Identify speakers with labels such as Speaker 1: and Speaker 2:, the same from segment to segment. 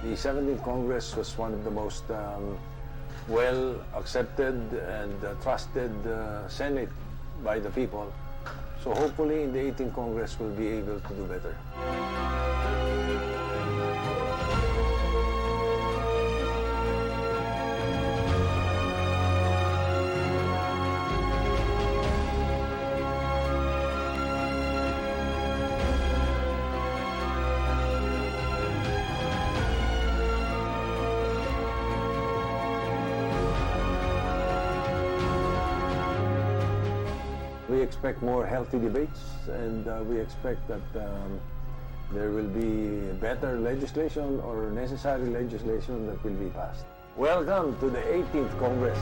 Speaker 1: The 17th Congress was one of the most well-accepted and trusted Senate by the people. So hopefully in the 18th Congress we'll be able to do better. We expect more healthy debates, and we expect that there will be better legislation or necessary legislation that will be passed. Welcome to the 18th Congress.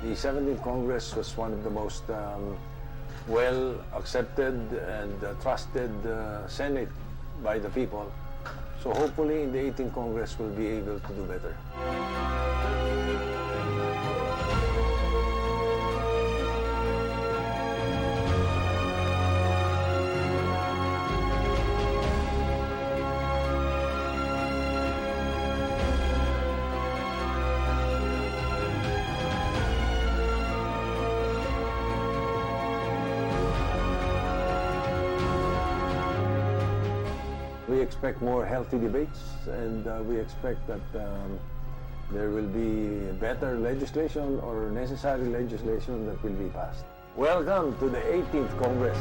Speaker 1: The 17th Congress was one of the most well-accepted and trusted Senate by the people. So hopefully in the 18th Congress we'll be able to do better. We expect more healthy debates, and we expect that there will be better legislation or necessary legislation that will be passed. Welcome to the 18th Congress.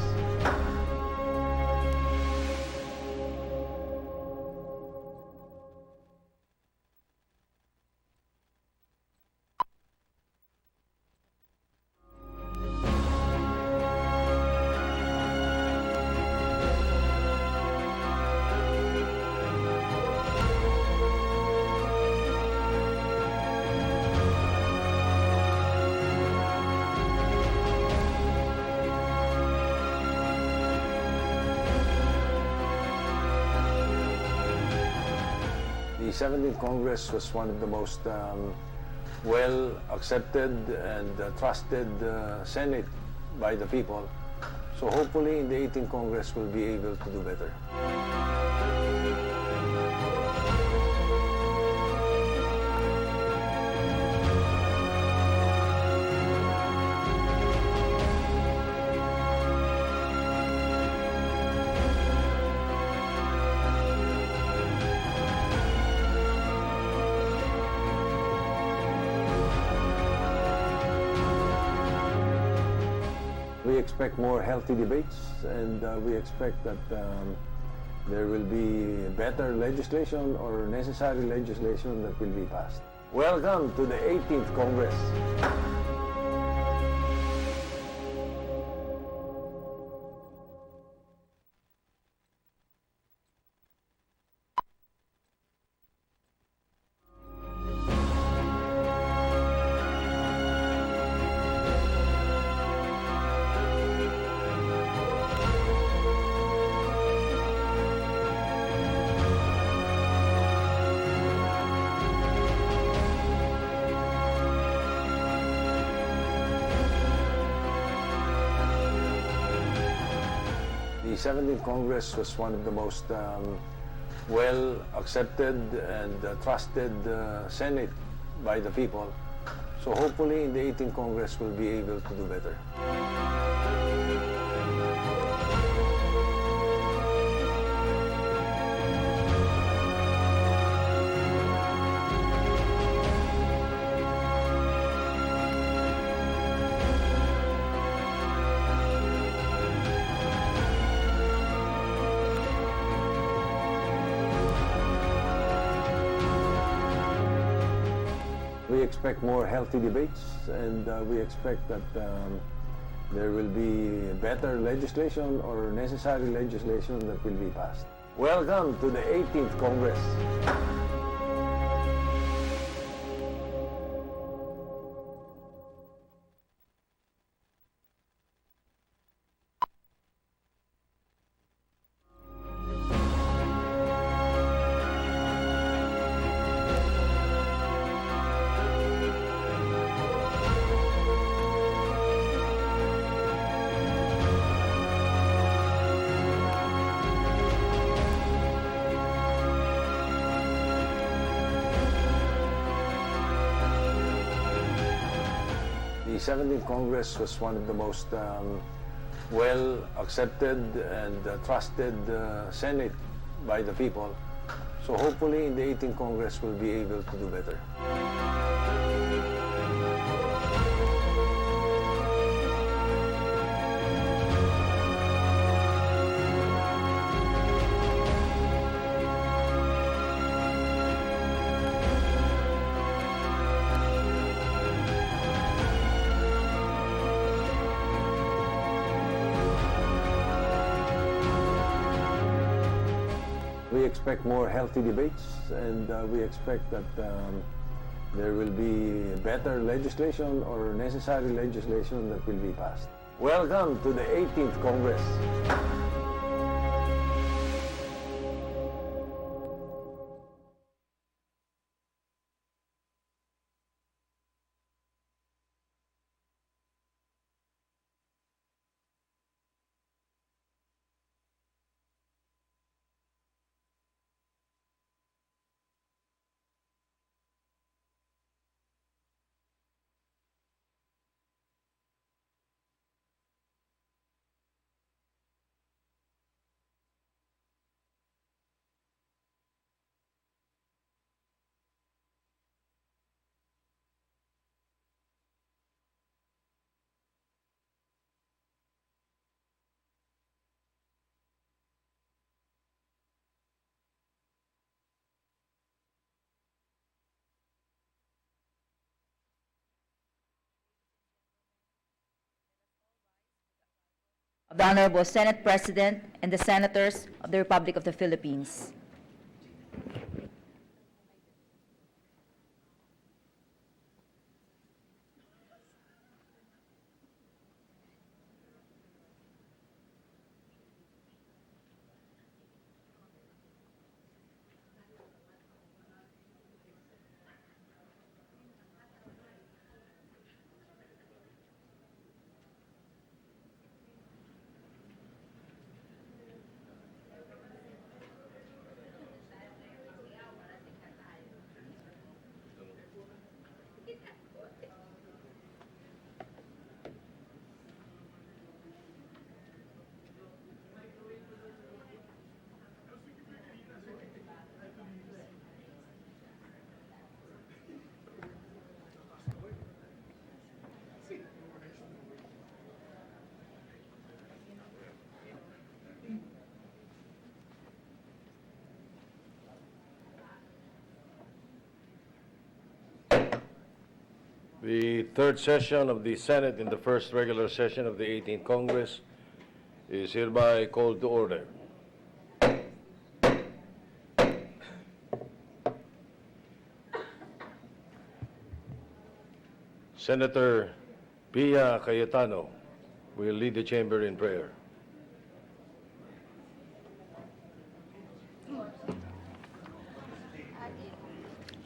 Speaker 1: The 17th Congress was one of the most well-accepted and trusted Senate by the people. So hopefully in the 18th Congress we'll be able to do better. We expect more healthy debates, and we expect that there will be better legislation or necessary legislation that will be passed. Welcome to the 18th Congress. The 17th Congress was one of the most well-accepted and trusted Senate by the people. So hopefully in the 18th Congress we'll be able to do better. We expect more healthy debates, and we expect that there will be better legislation or necessary legislation that will be passed. Welcome to the 18th Congress. The 17th Congress was one of the most well-accepted and trusted Senate by the people. So hopefully in the 18th Congress we'll be able to do better. We expect more healthy debates, and we expect that there will be better legislation or necessary legislation that will be passed. Welcome to the 18th Congress.
Speaker 2: Of the Honorable Senate President and the Senators of the Republic of the Philippines.
Speaker 3: The third session of the Senate in the first regular session of the 18th Congress is hereby called to order. Senator Pia Cayetano will lead the chamber in prayer.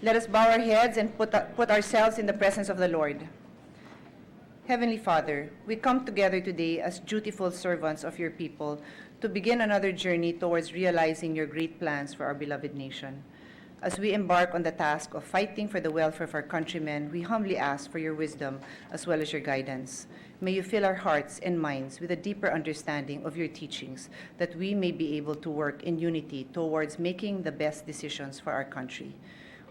Speaker 4: Let us bow our heads and put ourselves in the presence of the Lord. Heavenly Father, we come together today as dutiful servants of your people to begin another journey towards realizing your great plans for our beloved nation. As we embark on the task of fighting for the welfare of our countrymen, we humbly ask for your wisdom as well as your guidance. May you fill our hearts and minds with a deeper understanding of your teachings, that we may be able to work in unity towards making the best decisions for our country.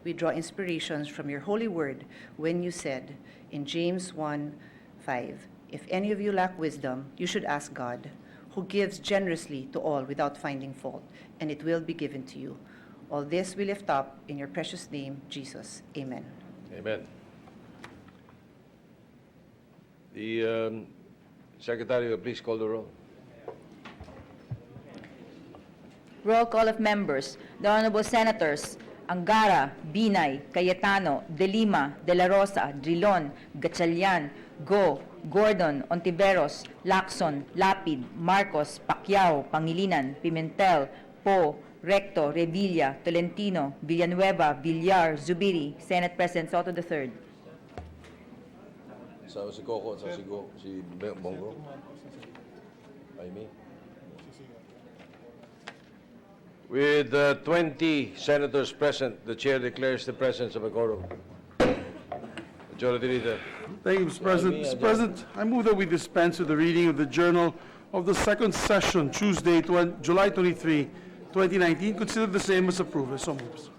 Speaker 4: We draw inspirations from your holy word when you said in James 1:5, "If any of you lack wisdom, you should ask God, who gives generously to all without finding fault, and it will be given to you." All this we lift up in your precious name, Jesus. Amen.
Speaker 3: Amen. The Secretary, will please call the roll.
Speaker 2: Roll call of members. The Honorable Senators Angara, Binay, Cayetano, De Lima, De La Rosa, Drilon, Gatchalian, Go, Gordon, Ontiveros, Lacson, Lapid, Marcos, Pacquiao, Pangilinan, Pimentel, Po, Recto, Revilla, Tolentino, Villanueva, Villar, Zubiri, Senate President Soto III.
Speaker 3: Sa si Coco at si Bongo. Jaime. With 20 senators present, the chair declares the presence of a quorum. Majority Leader.
Speaker 5: Thank you, Mr. President. Mr. President, I move that we dispense with the reading of the Journal of the second session, Tuesday, July 23, 2019. Consider the same as approved. So moves.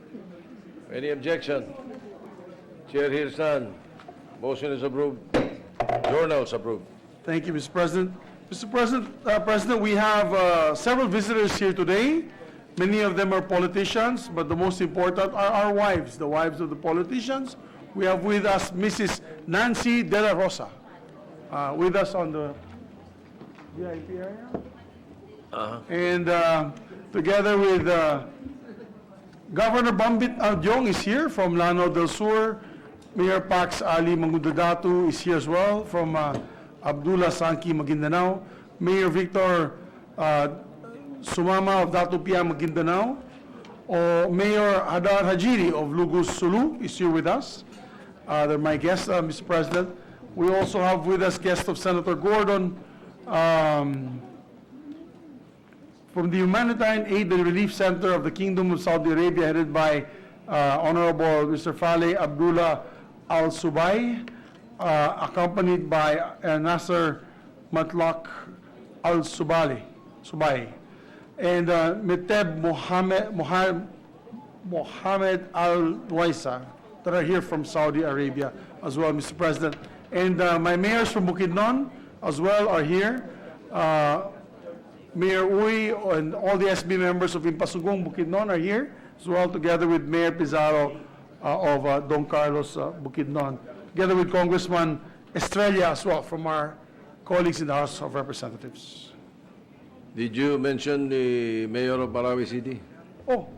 Speaker 3: Any objection? Chair hears none. Motion is approved. Journals approved.
Speaker 5: Thank you, Mr. President. Mr. President, we have several visitors here today. Many of them are politicians, but the most important are our wives, the wives of the politicians. We have with us Mrs. Nancy De La Rosa, with us on the VIP area. And together with Governor Bambit Aldiong is here from Lanao del Sur. Mayor Pax Ali Mangudadatu is here as well from Abdullah Sanki, Maguindanao. Mayor Victor Sumama of Datupia, Maguindanao. Mayor Hadar Hajiri of Lugus Sulu is here with us. They're my guests, Mr. President. We also have with us guest of Senator Gordon from the Humanitarian Aid and Relief Center of the Kingdom of Saudi Arabia, headed by Honorable Mr. Faleh Abdullah Al-Subay, accompanied by Nasser Matlaq Al-Subay, and Meteb Mohammed Al-Waisa, that are here from Saudi Arabia as well, Mr. President. And my mayors from Bukidnon as well are here. Mayor Uy and all the SB members of Impasugong, Bukidnon are here as well, together with Mayor Pizarro of Don Carlos, Bukidnon, together with Congressman Estrella as well from our colleagues in the House of Representatives.
Speaker 3: Did you mention the mayor of Marawi City?
Speaker 5: Oh,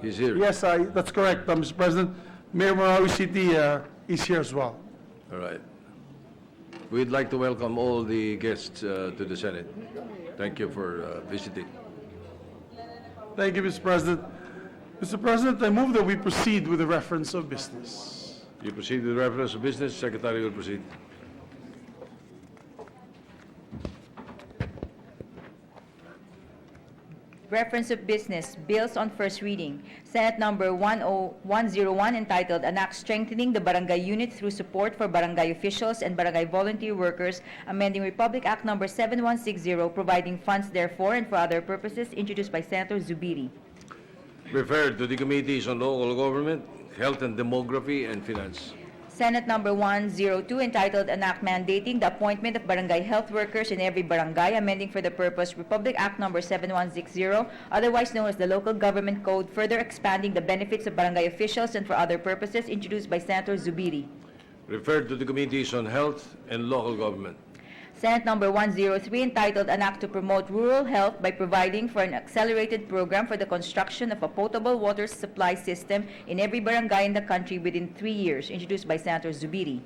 Speaker 3: He's here.
Speaker 5: yes, that's correct, Mr. President. Mayor Marawi City is here as well.
Speaker 3: All right. We'd like to welcome all the guests to the Senate. Thank you for visiting.
Speaker 5: Thank you, Mr. President. Mr. President, I move that we proceed with the reference of business.
Speaker 3: You proceed with reference to business. Secretary will proceed.
Speaker 2: Reference of business, bills on first reading. Senate number 10101 entitled An Act Strengthening the Barangay Unit Through Support for Barangay Officials and Barangay Volunteer Workers, amending Republic Act number 7160, providing funds therefore and for other purposes, introduced by Senator Zubiri.
Speaker 3: Referred to the Committees on Local Government, Health and Demography, and Finance.
Speaker 2: Senate number 102 entitled An Act Mandating the Appointment of Barangay Health Workers in Every Barangay, amending for the purpose Republic Act number 7160, otherwise known as the Local Government Code, further expanding the benefits of barangay officials and for other purposes, introduced by Senator Zubiri.
Speaker 3: Referred to the Committees on Health and Local Government.
Speaker 2: Senate number 103 entitled An Act to Promote Rural Health by providing for an accelerated program for the construction of a potable water supply system in every barangay in the country within 3 years, introduced by Senator Zubiri.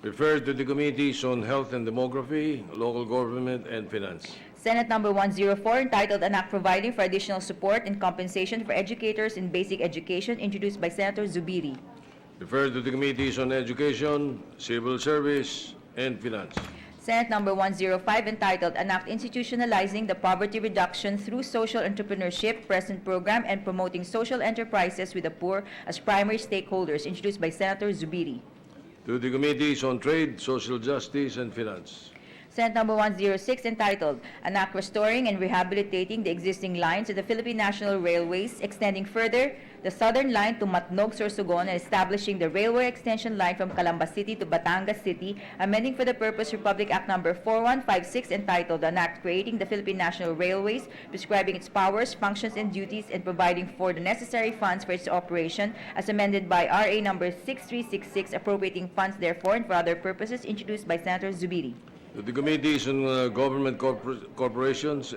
Speaker 3: Referred to the Committees on Health and Demography, Local Government, and Finance.
Speaker 2: Senate number 104 entitled An Act Providing for Additional Support and Compensation for Educators in Basic Education, introduced by Senator Zubiri.
Speaker 3: Referred to the Committees on Education, Civil Service, and Finance.
Speaker 2: Senate number 105 entitled An Act Institutionalizing the Poverty Reduction Through Social Entrepreneurship Present Program and Promoting Social Enterprises with the Poor as Primary Stakeholders, introduced by Senator Zubiri.
Speaker 3: To the Committees on Trade, Social Justice, and Finance.
Speaker 2: Senate number 106 entitled An Act Restoring and Rehabilitating the Existing Lines of the Philippine National Railways, extending further the southern line to Matnog, Sorsogon, and establishing the railway extension line from Calamba City to Batangas City, amending for the purpose Republic Act number 4156 entitled An Act Creating the Philippine National Railways, prescribing its powers, functions, and duties, and providing for the necessary funds for its operation, as amended by RA number 6366, appropriating funds therefore and for other purposes, introduced by Senator Zubiri.
Speaker 3: To the Committees on Government Corporations,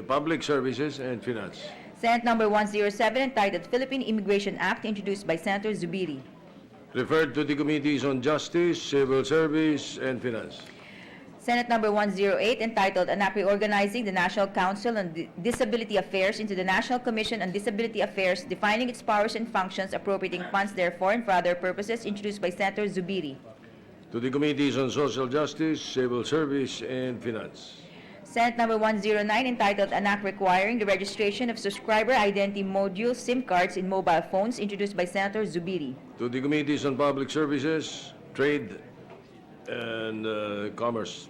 Speaker 3: Public Services, and Finance.
Speaker 2: Senate Number 107, entitled Philippine Immigration Act, introduced by Senator Zubiri.
Speaker 3: Referred to the Committees on Justice, Civil Service, and Finance.
Speaker 2: Senate Number 108, entitled An Act Reorganizing the National Council on Disability Affairs into the National Commission on Disability Affairs, defining its powers and functions, appropriating funds therefore and for other purposes, introduced by Senator Zubiri.
Speaker 3: To the Committees on Social Justice, Civil Service, and Finance.
Speaker 2: Senate Number 109, entitled An Act Requiring the Registration of Subscriber Identity Module SIM cards in mobile phones, introduced by Senator Zubiri.
Speaker 3: To the Committees on Public Services, Trade, and Commerce.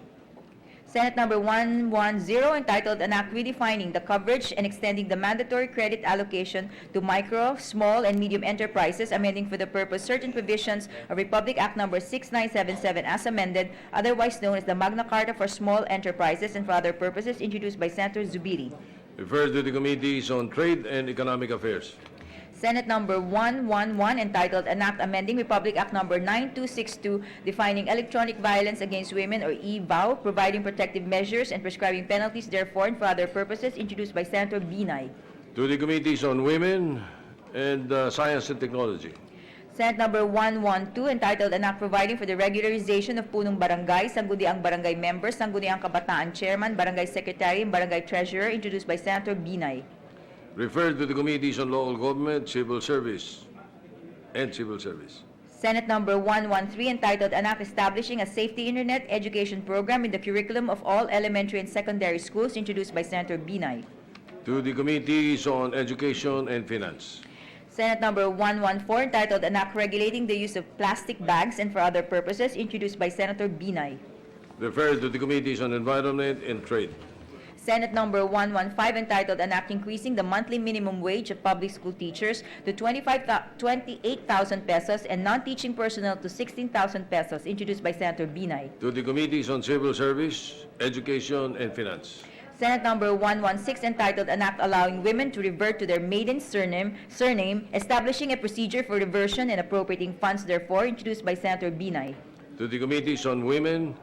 Speaker 2: Senate Number 110, entitled An Act Redefining the Coverage and Extending the Mandatory Credit Allocation to Micro, Small, and Medium Enterprises, amending for the purpose certain provisions of Republic Act Number 6977 as amended, otherwise known as the Magna Carta for Small Enterprises, and for other purposes, introduced by Senator Zubiri.
Speaker 3: Referred to the Committees on Trade and Economic Affairs.
Speaker 2: Senate Number 111, entitled An Act Amending Republic Act Number 9262, defining electronic violence against women, or EVOW, providing protective measures and prescribing penalties therefore and for other purposes, introduced by Senator Binay.
Speaker 3: To the Committees on Women and Science and Technology.
Speaker 2: Senate Number 112, entitled An Act Providing for the Regularization of Punong Barangay, Sangguniang Barangay Members, Sangguniang Kabataan Chairman, Barangay Secretary, and Barangay Treasurer, introduced by Senator Binay.
Speaker 3: Referred to the Committees on Local Government, Civil Service, and Civil Service.
Speaker 2: Senate Number 113, entitled An Act Establishing a Safety Internet Education Program in the Curriculum of All Elementary and Secondary Schools, introduced by Senator Binay.
Speaker 3: To the Committees on Education and Finance.
Speaker 2: Senate Number 114, entitled An Act Regulating the Use of Plastic Bags and for Other Purposes, introduced by Senator Binay.
Speaker 3: Referred to the Committees on Environment and Trade.
Speaker 2: Senate Number 115, entitled An Act Increasing the Monthly Minimum Wage of Public School Teachers to 28,000 pesos and non-teaching personnel to 16,000 pesos, introduced by Senator Binay.
Speaker 3: To the Committees on Civil Service, Education, and Finance.
Speaker 2: Senate Number 116, entitled An Act Allowing Women to Revert to their maiden surname, establishing a procedure for reversion and appropriating funds therefore, introduced by Senator Binay.
Speaker 3: To the Committees on Women,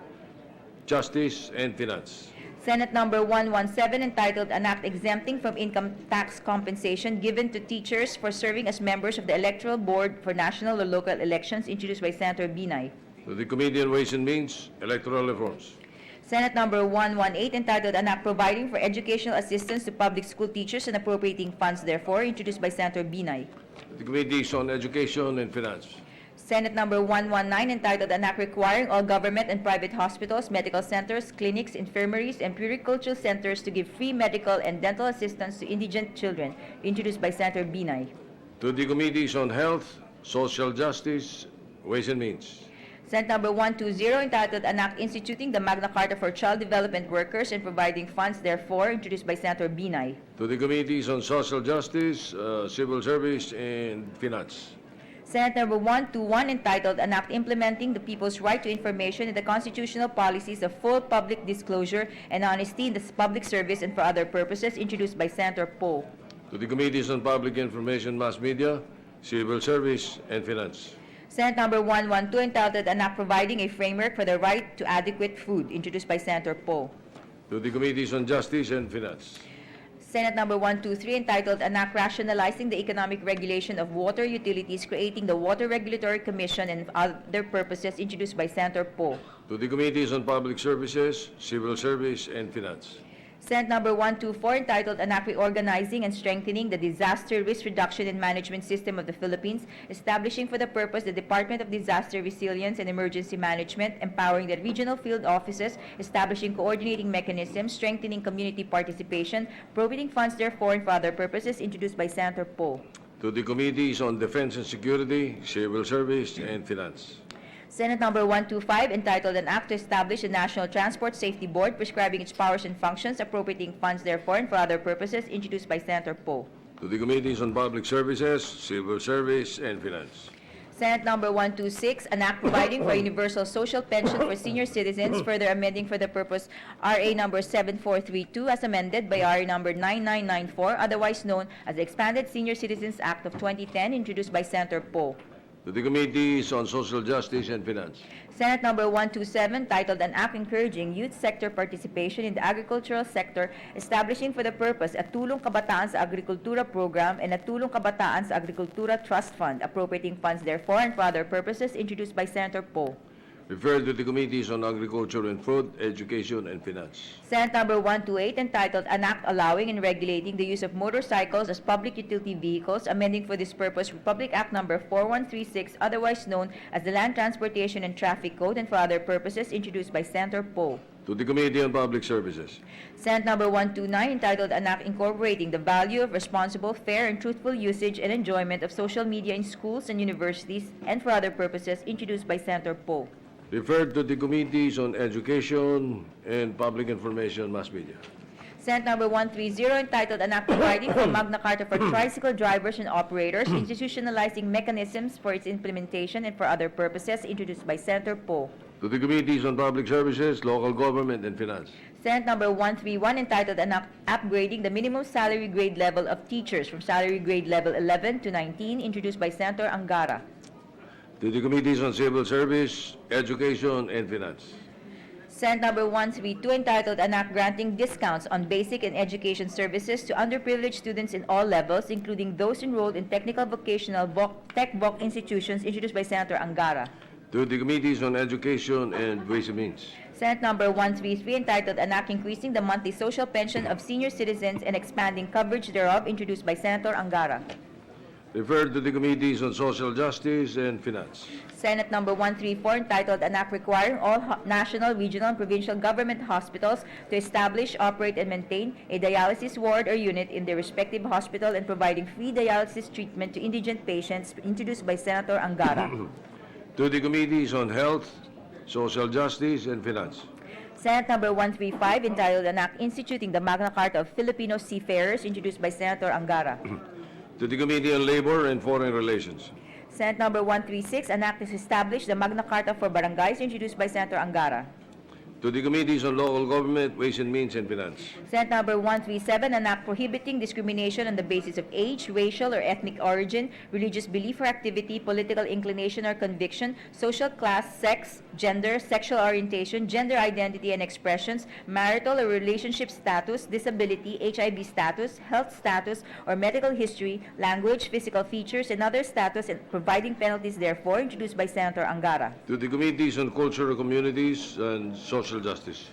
Speaker 3: Justice, and Finance.
Speaker 2: Senate Number 117, entitled An Act Exempting from Income Tax Compensation Given to Teachers for Serving as Members of the Electoral Board for National or Local Elections, introduced by Senator Binay.
Speaker 3: To the Committee on Ways and Means, Electoral Reforms.
Speaker 2: Senate Number 118, entitled An Act Providing for Educational Assistance to Public School Teachers and Appropriating Funds therefore, introduced by Senator Binay.
Speaker 3: To the Committees on Education and Finance.
Speaker 2: Senate Number 119, entitled An Act Requiring all government and private hospitals, medical centers, clinics, infirmaries, and puericultural centers to give free medical and dental assistance to indigent children, introduced by Senator Binay.
Speaker 3: To the Committees on Health, Social Justice, Ways and Means.
Speaker 2: Senate Number 120, entitled An Act Instituting the Magna Carta for Child Development Workers and Providing Funds therefore, introduced by Senator Binay.
Speaker 3: To the Committees on Social Justice, Civil Service, and Finance.
Speaker 2: Senate Number 121, entitled An Act Implementing the People's Right to Information and the Constitutional Policies of Full Public Disclosure and Honesty in the Public Service and for Other Purposes, introduced by Senator Poe.
Speaker 3: To the Committees on Public Information, Mass Media, Civil Service, and Finance.
Speaker 2: Senate Number 112, entitled An Act Providing a Framework for the Right to Adequate Food, introduced by Senator Poe.
Speaker 3: To the Committees on Justice and Finance.
Speaker 2: Senate Number 123, entitled An Act Rationalizing the Economic Regulation of Water Utilities, Creating the Water Regulatory Commission and Other Purposes, introduced by Senator Poe.
Speaker 3: To the Committees on Public Services, Civil Service, and Finance.
Speaker 2: Senate Number 124, entitled An Act Reorganizing and Strengthening the Disaster Risk Reduction and Management System of the Philippines, establishing for the purpose the Department of Disaster Resilience and Emergency Management, empowering the regional field offices, establishing coordinating mechanisms, strengthening community participation, appropriating funds therefore and for other purposes, introduced by Senator Poe.
Speaker 3: To the Committees on Defense and Security, Civil Service, and Finance.
Speaker 2: Senate Number 125, entitled An Act to Establish a National Transport Safety Board, prescribing its powers and functions, appropriating funds therefore and for other purposes, introduced by Senator Poe.
Speaker 3: To the Committees on Public Services, Civil Service, and Finance.
Speaker 2: Senate Number 126, An Act Providing for Universal Social Pension for Senior Citizens, further amending for the purpose RA Number 7432 as amended by RA Number 9994, otherwise known as the Expanded Senior Citizens Act of 2010, introduced by Senator Poe.
Speaker 3: To the Committees on Social Justice and Finance.
Speaker 2: Senate Number 127, titled An Act Encouraging Youth Sector Participation in the Agricultural Sector, establishing for the purpose a Tulong Kabataan sa Agrikultura Program and a Tulong Kabataan sa Agrikultura Trust Fund, appropriating funds therefore and for other purposes, introduced by Senator Poe.
Speaker 3: Referred to the Committees on Agriculture and Food, Education and Finance.
Speaker 2: Senate Number 128, entitled An Act Allowing and Regulating the Use of Motorcycles as Public Utility Vehicles, amending for this purpose Republic Act Number 4136, otherwise known as the Land Transportation and Traffic Code, and for other purposes, introduced by Senator Poe.
Speaker 3: To the Committee on Public Services.
Speaker 2: Senate Number 129, entitled An Act Incorporating the Value of Responsible, Fair, and Truthful Usage and Enjoyment of Social Media in Schools and Universities, and for other purposes, introduced by Senator Poe.
Speaker 3: Referred to the Committees on Education and Public Information Mass Media.
Speaker 2: Senate Number 130, entitled An Act Providing for Magna Carta for Tricycle Drivers and Operators, institutionalizing mechanisms for its implementation and for other purposes, introduced by Senator Poe.
Speaker 3: To the Committees on Public Services, Local Government and Finance.
Speaker 2: Senate Number 131, entitled An Act Upgrading the Minimum Salary Grade Level of Teachers from Salary Grade Level 11 to 19, introduced by Senator Angara.
Speaker 3: To the Committees on Civil Service, Education and Finance.
Speaker 2: Senate Number 132, entitled An Act Granting Discounts on Basic and Education Services to Underprivileged Students in all levels, including those enrolled in technical vocational tech-voc institutions, introduced by Senator Angara.
Speaker 3: To the Committees on Education and Ways and Means.
Speaker 2: Senate Number 133, entitled An Act Increasing the Monthly Social Pension of Senior Citizens and Expanding Coverage thereof, introduced by Senator Angara.
Speaker 3: Referred to the Committees on Social Justice and Finance.
Speaker 2: Senate Number 134, entitled An Act Requiring all national, regional, and provincial government hospitals to establish, operate, and maintain a dialysis ward or unit in their respective hospital and providing free dialysis treatment to indigent patients, introduced by Senator Angara.
Speaker 3: To the Committees on Health, Social Justice and Finance.
Speaker 2: Senate Number 135, entitled An Act Instituting the Magna Carta of Filipino Seafarers, introduced by Senator Angara.
Speaker 3: To the Committee on Labor and Foreign Relations.
Speaker 2: Senate Number 136, an act to establish the Magna Carta for Barangays, introduced by Senator Angara.
Speaker 3: To the Committees on Local Government, Ways and Means and Finance.
Speaker 2: Senate Number 137, an act prohibiting discrimination on the basis of age, racial or ethnic origin, religious belief or activity, political inclination or conviction, social class, sex, gender, sexual orientation, gender identity and expressions, marital or relationship status, disability, HIV status, health status, or medical history, language, physical features, and other status, and providing penalties therefore, introduced by Senator Angara.
Speaker 3: To the Committees on Cultural Communities and Social Justice.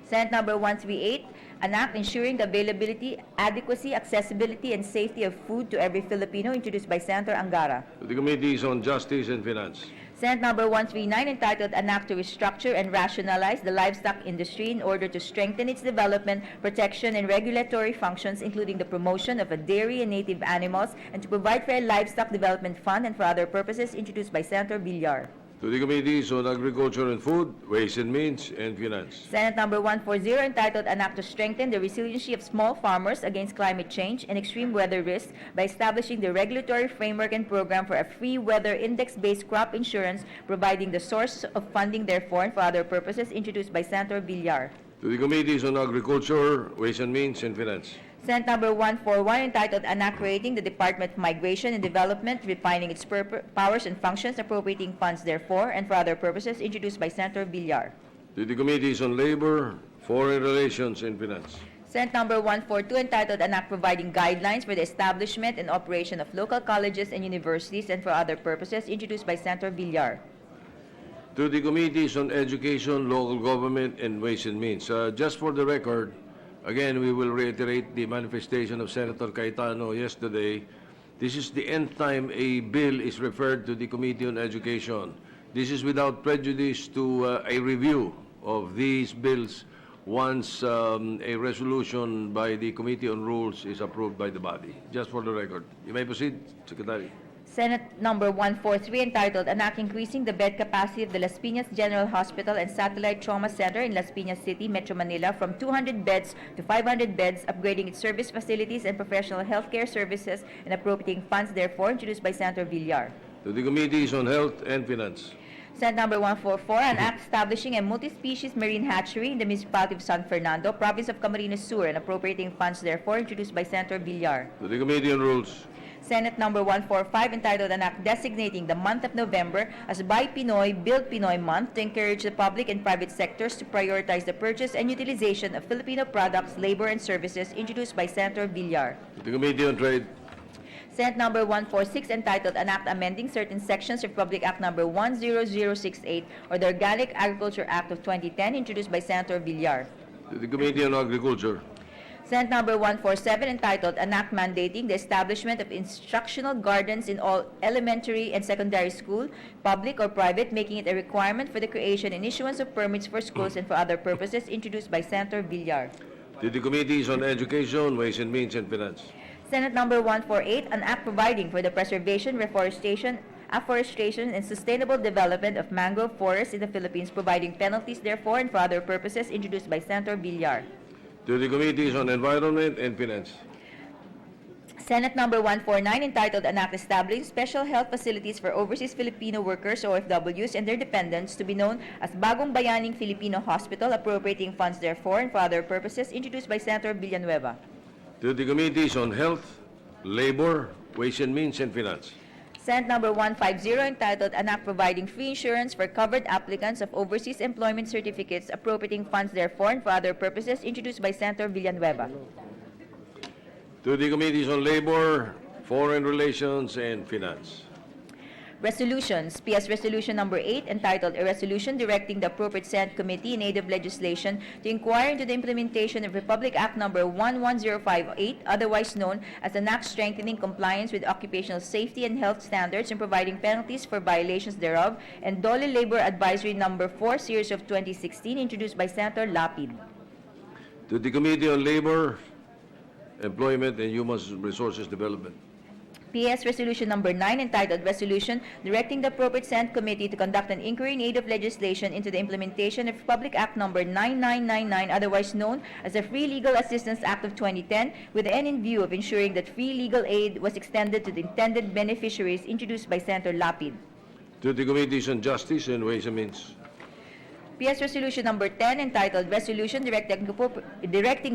Speaker 2: Senate Number 138, an act ensuring the availability, adequacy, accessibility, and safety of food to every Filipino, introduced by Senator Angara.
Speaker 3: To the Committees on Justice and Finance.
Speaker 2: Senate Number 139, entitled An Act to Restructure and Rationalize the Livestock Industry in order to strengthen its development, protection, and regulatory functions, including the promotion of dairy and native animals, and to provide for a livestock development fund and for other purposes, introduced by Senator Villar.
Speaker 3: To the Committees on Agriculture and Food, Ways and Means and Finance.
Speaker 2: Senate Number 140, entitled An Act to Strengthen the Resiliency of Small Farmers Against Climate Change and Extreme Weather Risks by establishing the regulatory framework and program for a free weather index-based crop insurance, providing the source of funding therefore and for other purposes, introduced by Senator Villar.
Speaker 3: To the Committees on Agriculture, Ways and Means and Finance.
Speaker 2: Senate Number 141, entitled An Act Creating the Department of Migration and Development, refining its powers and functions, appropriating funds therefore, and for other purposes, introduced by Senator Villar.
Speaker 3: To the Committees on Labor, Foreign Relations and Finance.
Speaker 2: Senate Number 142, entitled An Act Providing Guidelines for the Establishment and Operation of Local Colleges and Universities, and for other purposes, introduced by Senator Villar.
Speaker 3: To the Committees on Education, Local Government and Ways and Means. Just for the record, again, we will reiterate the manifestation of Senator Cayetano yesterday. This is the nth time a bill is referred to the Committee on Education. This is without prejudice to a review of these bills once a resolution by the Committee on Rules is approved by the body. Just for the record. You may proceed, Secretary.
Speaker 2: Senate Number 143, entitled An Act Increasing the Bed Capacity of the Las Piñas General Hospital and Satellite Trauma Center in Las Piñas City, Metro Manila from 200 beds to 500 beds, upgrading its service facilities and professional healthcare services, and appropriating funds therefore, introduced by Senator Villar.
Speaker 3: To the Committees on Health and Finance.
Speaker 2: Senate Number 144, an act establishing a multi-species marine hatchery in the municipality of San Fernando, province of Camarines Sur, and appropriating funds therefore, introduced by Senator Villar.
Speaker 3: To the Committee on Rules.
Speaker 2: Senate Number 145, entitled An Act Designating the Month of November as Buy Pinoy, Build Pinoy Month to encourage the public and private sectors to prioritize the purchase and utilization of Filipino products, labor, and services, introduced by Senator Villar.
Speaker 3: To the Committee on Trade.
Speaker 2: Senate Number 146, entitled An Act Amending Certain Sections of Republic Act Number 10068, or the Organic Agriculture Act of 2010, introduced by Senator Villar.
Speaker 3: To the Committee on Agriculture.
Speaker 2: Senate Number 147, entitled An Act Mandating the Establishment of Instructional Gardens in all elementary and secondary school, public or private, making it a requirement for the creation and issuance of permits for schools and for other purposes, introduced by Senator Villar.
Speaker 3: To the Committees on Education, Ways and Means, and Finance.
Speaker 2: Senate Number 148, an act providing for the preservation, afforestation, and sustainable development of mangrove forests in the Philippines, providing penalties therefore and for other purposes, introduced by Senator Villar.
Speaker 3: To the Committees on Environment and Finance.
Speaker 2: Senate Number 149, entitled An Act Establishing Special Health Facilities for Overseas Filipino Workers, OFWs, and their dependents, to be known as Bagong Bayaning Filipino Hospital, appropriating funds therefore and for other purposes, introduced by Senator Villanueva.
Speaker 3: To the Committees on Health, Labor, Ways and Means, and Finance.
Speaker 2: Senate Number 150, entitled An Act Providing Free Insurance for Covered Applicants of Overseas Employment Certificates, appropriating funds therefore and for other purposes, introduced by Senator Villanueva.
Speaker 3: To the Committees on Labor, Foreign Relations, and Finance.
Speaker 2: Resolutions. PS Resolution Number 8, entitled A Resolution Directing the Appropriate Senate Committee in Aid of Legislation to inquire into the implementation of Republic Act Number 11058, otherwise known as an Act Strengthening Compliance with Occupational Safety and Health Standards and providing penalties for violations thereof, and Dole Labor Advisory Number 4, Series of 2016, introduced by Senator Lapid.
Speaker 3: To the Committee on Labor, Employment, and Human Resources Development.
Speaker 2: PS Resolution Number 9, entitled Resolution Directing the Appropriate Senate Committee to conduct an inquiry in aid of legislation into the implementation of Republic Act Number 9999, otherwise known as the Free Legal Assistance Act of 2010, with the end in view of ensuring that free legal aid was extended to the intended beneficiaries, introduced by Senator Lapid.
Speaker 3: To the Committees on Justice and Ways and Means.
Speaker 2: PS Resolution Number 10, entitled Resolution Directing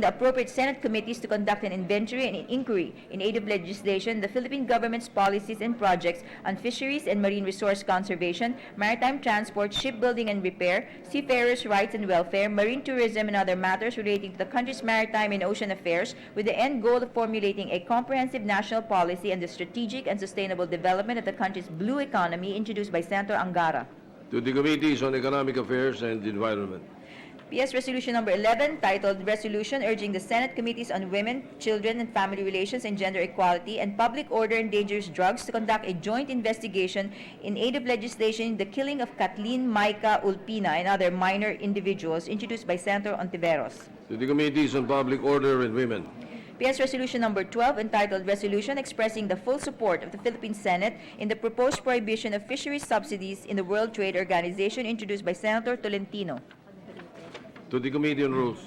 Speaker 2: the Appropriate Senate Committees to conduct an inventory and an inquiry in aid of legislation, the Philippine government's policies and projects on fisheries and marine resource conservation, maritime transport, shipbuilding and repair, seafarers' rights and welfare, marine tourism, and other matters relating to the country's maritime and ocean affairs, with the end goal of formulating a comprehensive national policy and the strategic and sustainable development of the country's blue economy, introduced by Senator Angara.
Speaker 3: To the Committees on Economic Affairs and Environment.
Speaker 2: PS Resolution Number 11, titled Resolution Urging the Senate Committees on Women, Children and Family Relations and Gender Equality and Public Order and Dangerous Drugs to conduct a joint investigation in aid of legislation in the killing of Kathleen Maika Ulpina and other minor individuals, introduced by Senator Ontiveros.
Speaker 3: To the Committees on Public Order and Women.
Speaker 2: PS Resolution Number 12, entitled Resolution Expressing the Full Support of the Philippine Senate in the Proposed Prohibition of Fisheries Subsidies in the World Trade Organization, introduced by Senator Tolentino.
Speaker 3: To the Committee on Rules.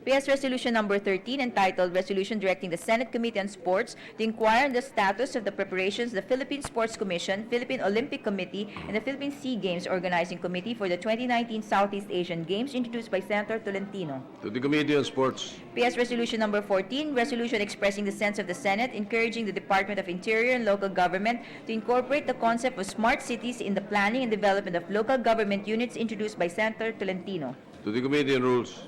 Speaker 2: PS Resolution Number 13, entitled Resolution Directing the Senate Committee on Sports to inquire on the status of the preparations of the Philippine Sports Commission, Philippine Olympic Committee, and the Philippine Sea Games Organizing Committee for the 2019 Southeast Asian Games, introduced by Senator Tolentino.
Speaker 3: To the Committee on Sports.
Speaker 2: PS Resolution Number 14, Resolution Expressing the Sense of the Senate, encouraging the Department of Interior and Local Government to incorporate the concept of smart cities in the planning and development of local government units, introduced by Senator Tolentino.
Speaker 3: To the Committee on Rules.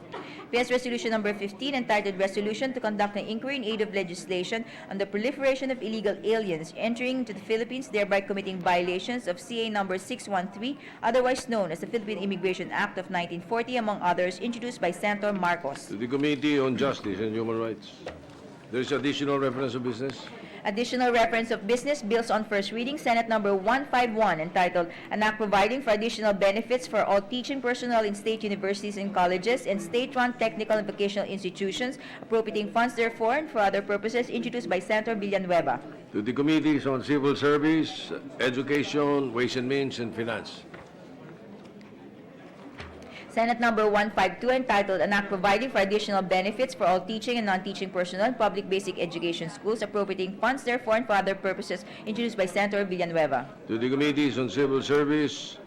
Speaker 2: PS Resolution Number 15, entitled Resolution to conduct an inquiry in aid of legislation on the proliferation of illegal aliens entering into the Philippines, thereby committing violations of CA Number 613, otherwise known as the Philippine Immigration Act of 1940, among others, introduced by Senator Marcos.
Speaker 3: To the Committee on Justice and Human Rights. There is additional reference of business.
Speaker 2: Additional reference of business bills on first reading, Senate Number 151, entitled An Act Providing for Additional Benefits for All Teaching Personnel in State Universities and Colleges and State-Run Technical and Vocational Institutions, appropriating funds therefore and for other purposes, introduced by Senator Villanueva.
Speaker 3: To the Committees on Civil Service, Education, Ways and Means, and Finance.
Speaker 2: Senate Number 152, entitled An Act Providing for Additional Benefits for All Teaching and Non-Teaching Personnel in Public Basic Education Schools, appropriating funds therefore and for other purposes, introduced by Senator Villanueva.
Speaker 3: To the Committees on Civil Service,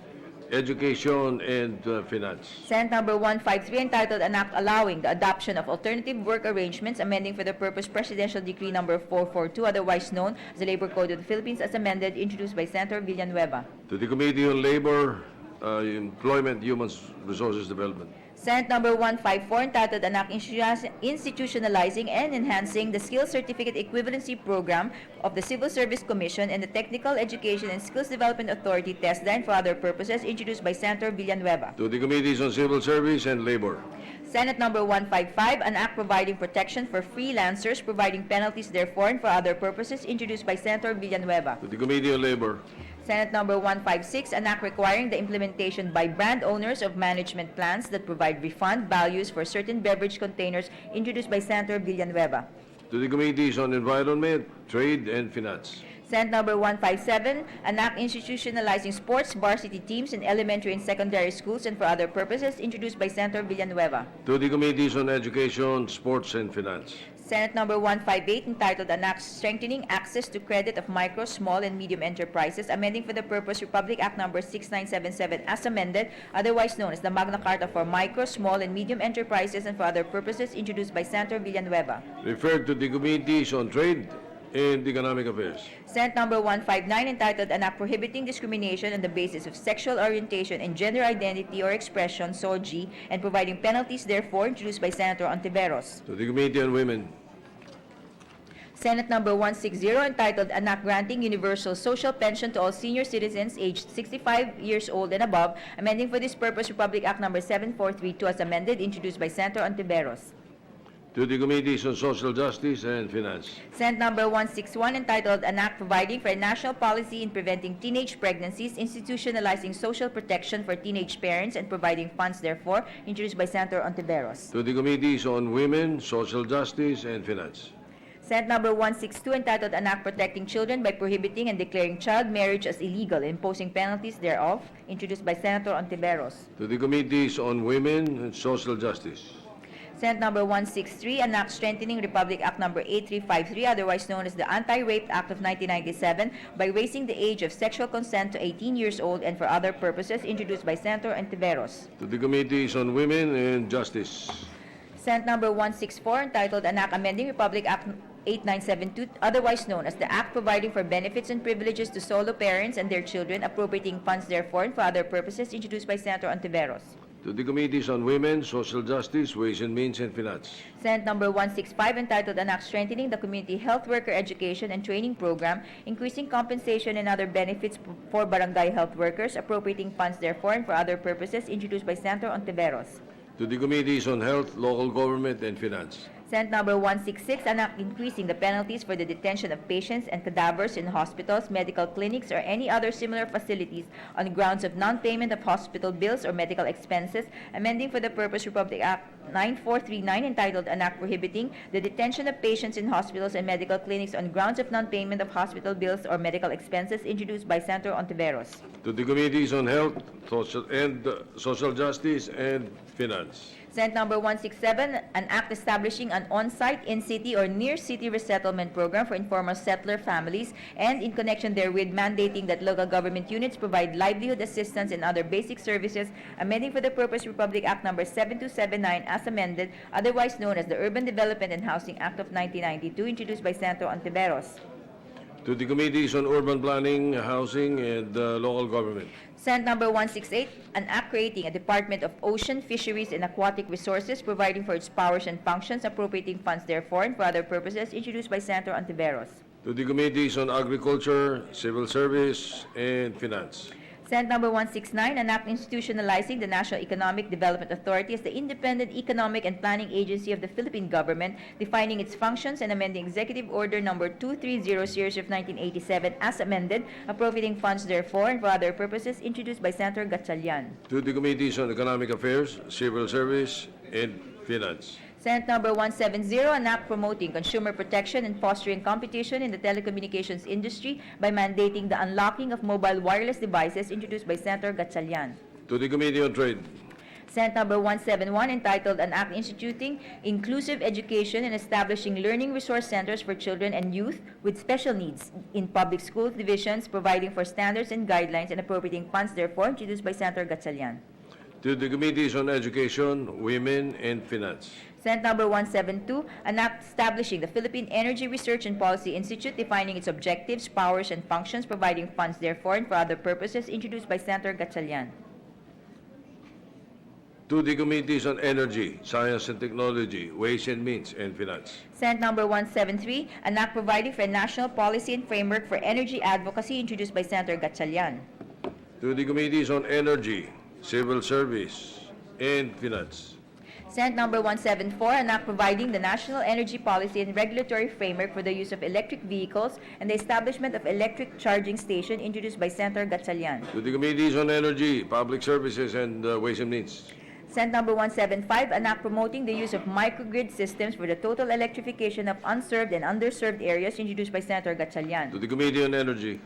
Speaker 3: Education, and Finance.
Speaker 2: Senate Number 153, entitled An Act Allowing the Adoption of Alternative Work Arrangements, amending for the purpose Presidential Decree Number 442, otherwise known as the Labor Code of the Philippines, as amended, introduced by Senator Villanueva.
Speaker 3: To the Committee on Labor, Employment, Human Resources Development.
Speaker 2: Senate Number 154, entitled An Act Institutionalizing and Enhancing the Skills Certificate Equivalency Program of the Civil Service Commission and the Technical Education and Skills Development Authority, TESDA, and for other purposes, introduced by Senator Villanueva.
Speaker 3: To the Committees on Civil Service and Labor.
Speaker 2: Senate Number 155, an act providing protection for freelancers, providing penalties therefore, and for other purposes, introduced by Senator Villanueva.
Speaker 3: To the Committee on Labor.
Speaker 2: Senate Number 156, an act requiring the implementation by brand owners of management plans that provide refund values for certain beverage containers, introduced by Senator Villanueva.
Speaker 3: To the Committees on Environment, Trade, and Finance.
Speaker 2: Senate Number 157, an act institutionalizing sports varsity teams in elementary and secondary schools and for other purposes, introduced by Senator Villanueva.
Speaker 3: To the Committees on Education, Sports, and Finance.
Speaker 2: Senate Number 158, entitled An Act Strengthening Access to Credit of Micro, Small, and Medium Enterprises, amending for the purpose Republic Act Number 6977 as amended, otherwise known as the Magna Carta for Micro, Small, and Medium Enterprises and for other purposes, introduced by Senator Villanueva.
Speaker 3: Referred to the Committees on Trade and Economic Affairs.
Speaker 2: Senate Number 159, entitled An Act Prohibiting Discrimination on the Basis of Sexual Orientation and Gender Identity or Expression, SOGI, and providing penalties therefore, introduced by Senator Ontiveros.
Speaker 3: To the Committee on Women.
Speaker 2: Senate Number 160, entitled An Act Granting Universal Social Pension to All Senior Citizens aged 65 years old and above, amending for this purpose Republic Act Number 7432 as amended, introduced by Senator Ontiveros.
Speaker 3: To the Committees on Social Justice and Finance.
Speaker 2: Senate Number 161, entitled An Act Providing for a National Policy in Preventing Teenage Pregnancies, Institutionalizing Social Protection for Teenage Parents, and Providing Funds therefore, introduced by Senator Ontiveros.
Speaker 3: To the Committees on Women, Social Justice, and Finance.
Speaker 2: Senate Number 162, entitled An Act Protecting Children by Prohibiting and Declaring Child Marriage as Illegal and Imposing Penalties thereof, introduced by Senator Ontiveros.
Speaker 3: To the Committees on Women and Social Justice.
Speaker 2: Senate Number 163, an act strengthening Republic Act Number 8353, otherwise known as the Anti-Rape Act of 1997, by raising the age of sexual consent to 18 years old and for other purposes, introduced by Senator Ontiveros.
Speaker 3: To the Committees on Women and Justice.
Speaker 2: Senate Number 164, entitled An Act Amending Republic Act 8972, otherwise known as the Act Providing for Benefits and Privileges to Solo Parents and Their Children, appropriating funds therefore and for other purposes, introduced by Senator Ontiveros.
Speaker 3: To the Committees on Women, Social Justice, Ways and Means, and Finance.
Speaker 2: Senate Number 165, entitled An Act Strengthening the Community Health Worker Education and Training Program, increasing compensation and other benefits for barangay health workers, appropriating funds therefore and for other purposes, introduced by Senator Ontiveros.
Speaker 3: To the Committees on Health, Local Government, and Finance.
Speaker 2: Senate Number 166, an act increasing the penalties for the detention of patients and cadavers in hospitals, medical clinics, or any other similar facilities on grounds of non-payment of hospital bills or medical expenses, amending for the purpose Republic Act 9439, entitled An Act Prohibiting the Detention of Patients in Hospitals and Medical Clinics on grounds of non-payment of hospital bills or medical expenses, introduced by Senator Ontiveros.
Speaker 3: To the Committees on Health, Social Justice, and Finance.
Speaker 2: Senate Number 167, an act establishing an on-site, in-city, or near-city resettlement program for informal settler families, and in connection therewith mandating that local government units provide livelihood assistance and other basic services, amending for the purpose Republic Act Number 7279 as amended, otherwise known as the Urban Development and Housing Act of 1992, introduced by Senator Ontiveros.
Speaker 3: To the Committees on Urban Planning, Housing, and Local Government.
Speaker 2: Senate Number 168, an act creating a Department of Ocean, Fisheries, and Aquatic Resources, providing for its powers and functions, appropriating funds therefore and for other purposes, introduced by Senator Ontiveros.
Speaker 3: To the Committees on Agriculture, Civil Service, and Finance.
Speaker 2: Senate Number 169, an act institutionalizing the National Economic Development Authority as the independent economic and planning agency of the Philippine government, defining its functions and amending Executive Order Number 230 Series of 1987 as amended, appropriating funds therefore and for other purposes, introduced by Senator Gatchalian.
Speaker 3: To the Committees on Economic Affairs, Civil Service, and Finance.
Speaker 2: Senate Number 170, an act promoting consumer protection and fostering competition in the telecommunications industry by mandating the unlocking of mobile wireless devices, introduced by Senator Gatchalian.
Speaker 3: To the Committee on Trade.
Speaker 2: Senate Number 171, entitled An Act Instituting Inclusive Education and Establishing Learning Resource Centers for Children and Youth with Special Needs in Public School Divisions, Providing for Standards and Guidelines and Appropriating Funds Therefore, introduced by Senator Gatchalian.
Speaker 3: To the Committees on Education, Women, and Finance.
Speaker 2: Senate Number 172, an act establishing the Philippine Energy Research and Policy Institute, defining its objectives, powers, and functions, providing funds therefore and for other purposes, introduced by Senator Gatchalian.
Speaker 3: To the Committees on Energy, Science and Technology, Ways and Means, and Finance.
Speaker 2: Senate Number 173, an act providing for a national policy and framework for energy advocacy, introduced by Senator Gatchalian.
Speaker 3: To the Committees on Energy, Civil Service, and Finance.
Speaker 2: Senate Number 174, an act providing the national energy policy and regulatory framework for the use of electric vehicles and the establishment of electric charging station, introduced by Senator Gatchalian.
Speaker 3: To the Committees on Energy, Public Services, and Ways and Means.
Speaker 2: Senate Number 175, an act promoting the use of microgrid systems for the total electrification of unserved and underserved areas, introduced by Senator Gatchalian.
Speaker 3: To the Committee on Energy.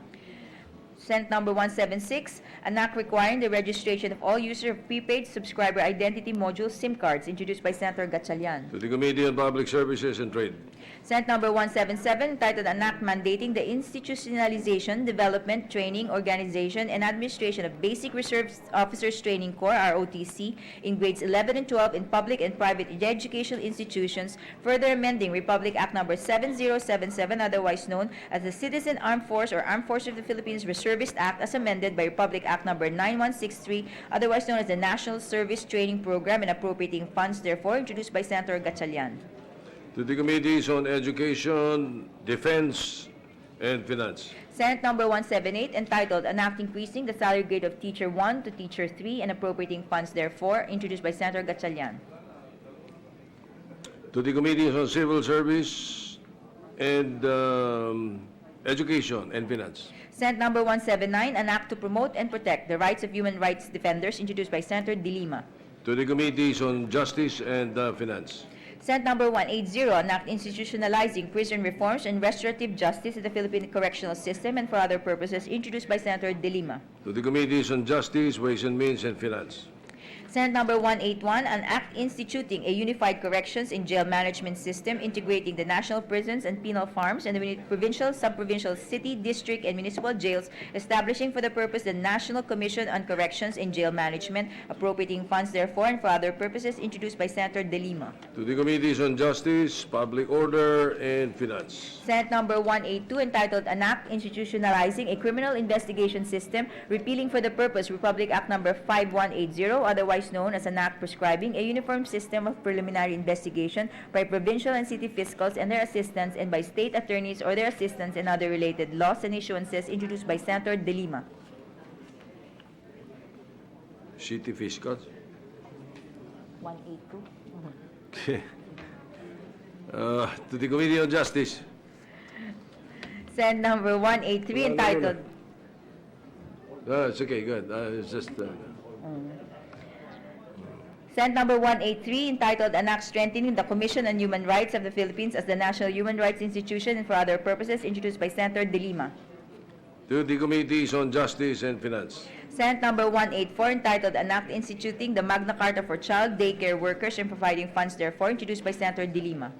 Speaker 2: Senate Number 176, an act requiring the registration of all users of prepaid subscriber identity module SIM cards, introduced by Senator Gatchalian.
Speaker 3: To the Committee on Public Services and Trade.
Speaker 2: Senate Number 177, entitled An Act Mandating the Institutionalization, Development, Training, Organization, and Administration of Basic Reserve Officers Training Corps, ROTC, in grades 11 and 12 in public and private educational institutions, further amending Republic Act Number 7077, otherwise known as the Citizen Armed Force or Armed Force of the Philippines Reservist Act, as amended by Republic Act Number 9163, otherwise known as the National Service Training Program, and appropriating funds therefore, introduced by Senator Gatchalian.
Speaker 3: To the Committees on Education, Defense, and Finance.
Speaker 2: Senate Number 178, entitled An Act Increasing the Salary Grade of Teacher 1 to Teacher 3 and appropriating funds therefore, introduced by Senator Gatchalian.
Speaker 3: To the Committees on Civil Service and Education and Finance.
Speaker 2: Senate Number 179, an act to promote and protect the rights of human rights defenders, introduced by Senator De Lima.
Speaker 3: To the Committees on Justice and Finance.
Speaker 2: Senate Number 180, an act institutionalizing prison reforms and restorative justice in the Philippine correctional system and for other purposes, introduced by Senator De Lima.
Speaker 3: To the Committees on Justice, Ways and Means, and Finance.
Speaker 2: Senate Number 181, an act instituting a unified corrections and jail management system, integrating the national prisons and penal farms and the provincial, sub-provincial, city, district, and municipal jails, establishing for the purpose the National Commission on Corrections and Jail Management, appropriating funds therefore and for other purposes, introduced by Senator De Lima.
Speaker 3: To the Committees on Justice, Public Order, and Finance.
Speaker 2: Senate Number 182, entitled An Act Institutionalizing a Criminal Investigation System, repealing for the purpose Republic Act Number 5180, otherwise known as an act prescribing a uniform system of preliminary investigation by provincial and city fiscals and their assistants and by state attorneys or their assistants and other related laws and issuances, introduced by Senator De Lima.
Speaker 3: City Fiscals.
Speaker 2: 182.
Speaker 3: Okay. To the Committee on Justice.
Speaker 2: Senate Number 183,
Speaker 3: No.
Speaker 2: entitled
Speaker 3: It's okay, good. It's just...
Speaker 2: Senate Number 183, entitled An Act Strengthening the Commission on Human Rights of the Philippines as the National Human Rights Institution and for other purposes, introduced by Senator De Lima.
Speaker 3: To the Committees on Justice and Finance.
Speaker 2: Senate Number 184, entitled An Act Instituting the Magna Carta for Child Daycare Workers and providing funds therefore, introduced by Senator De Lima.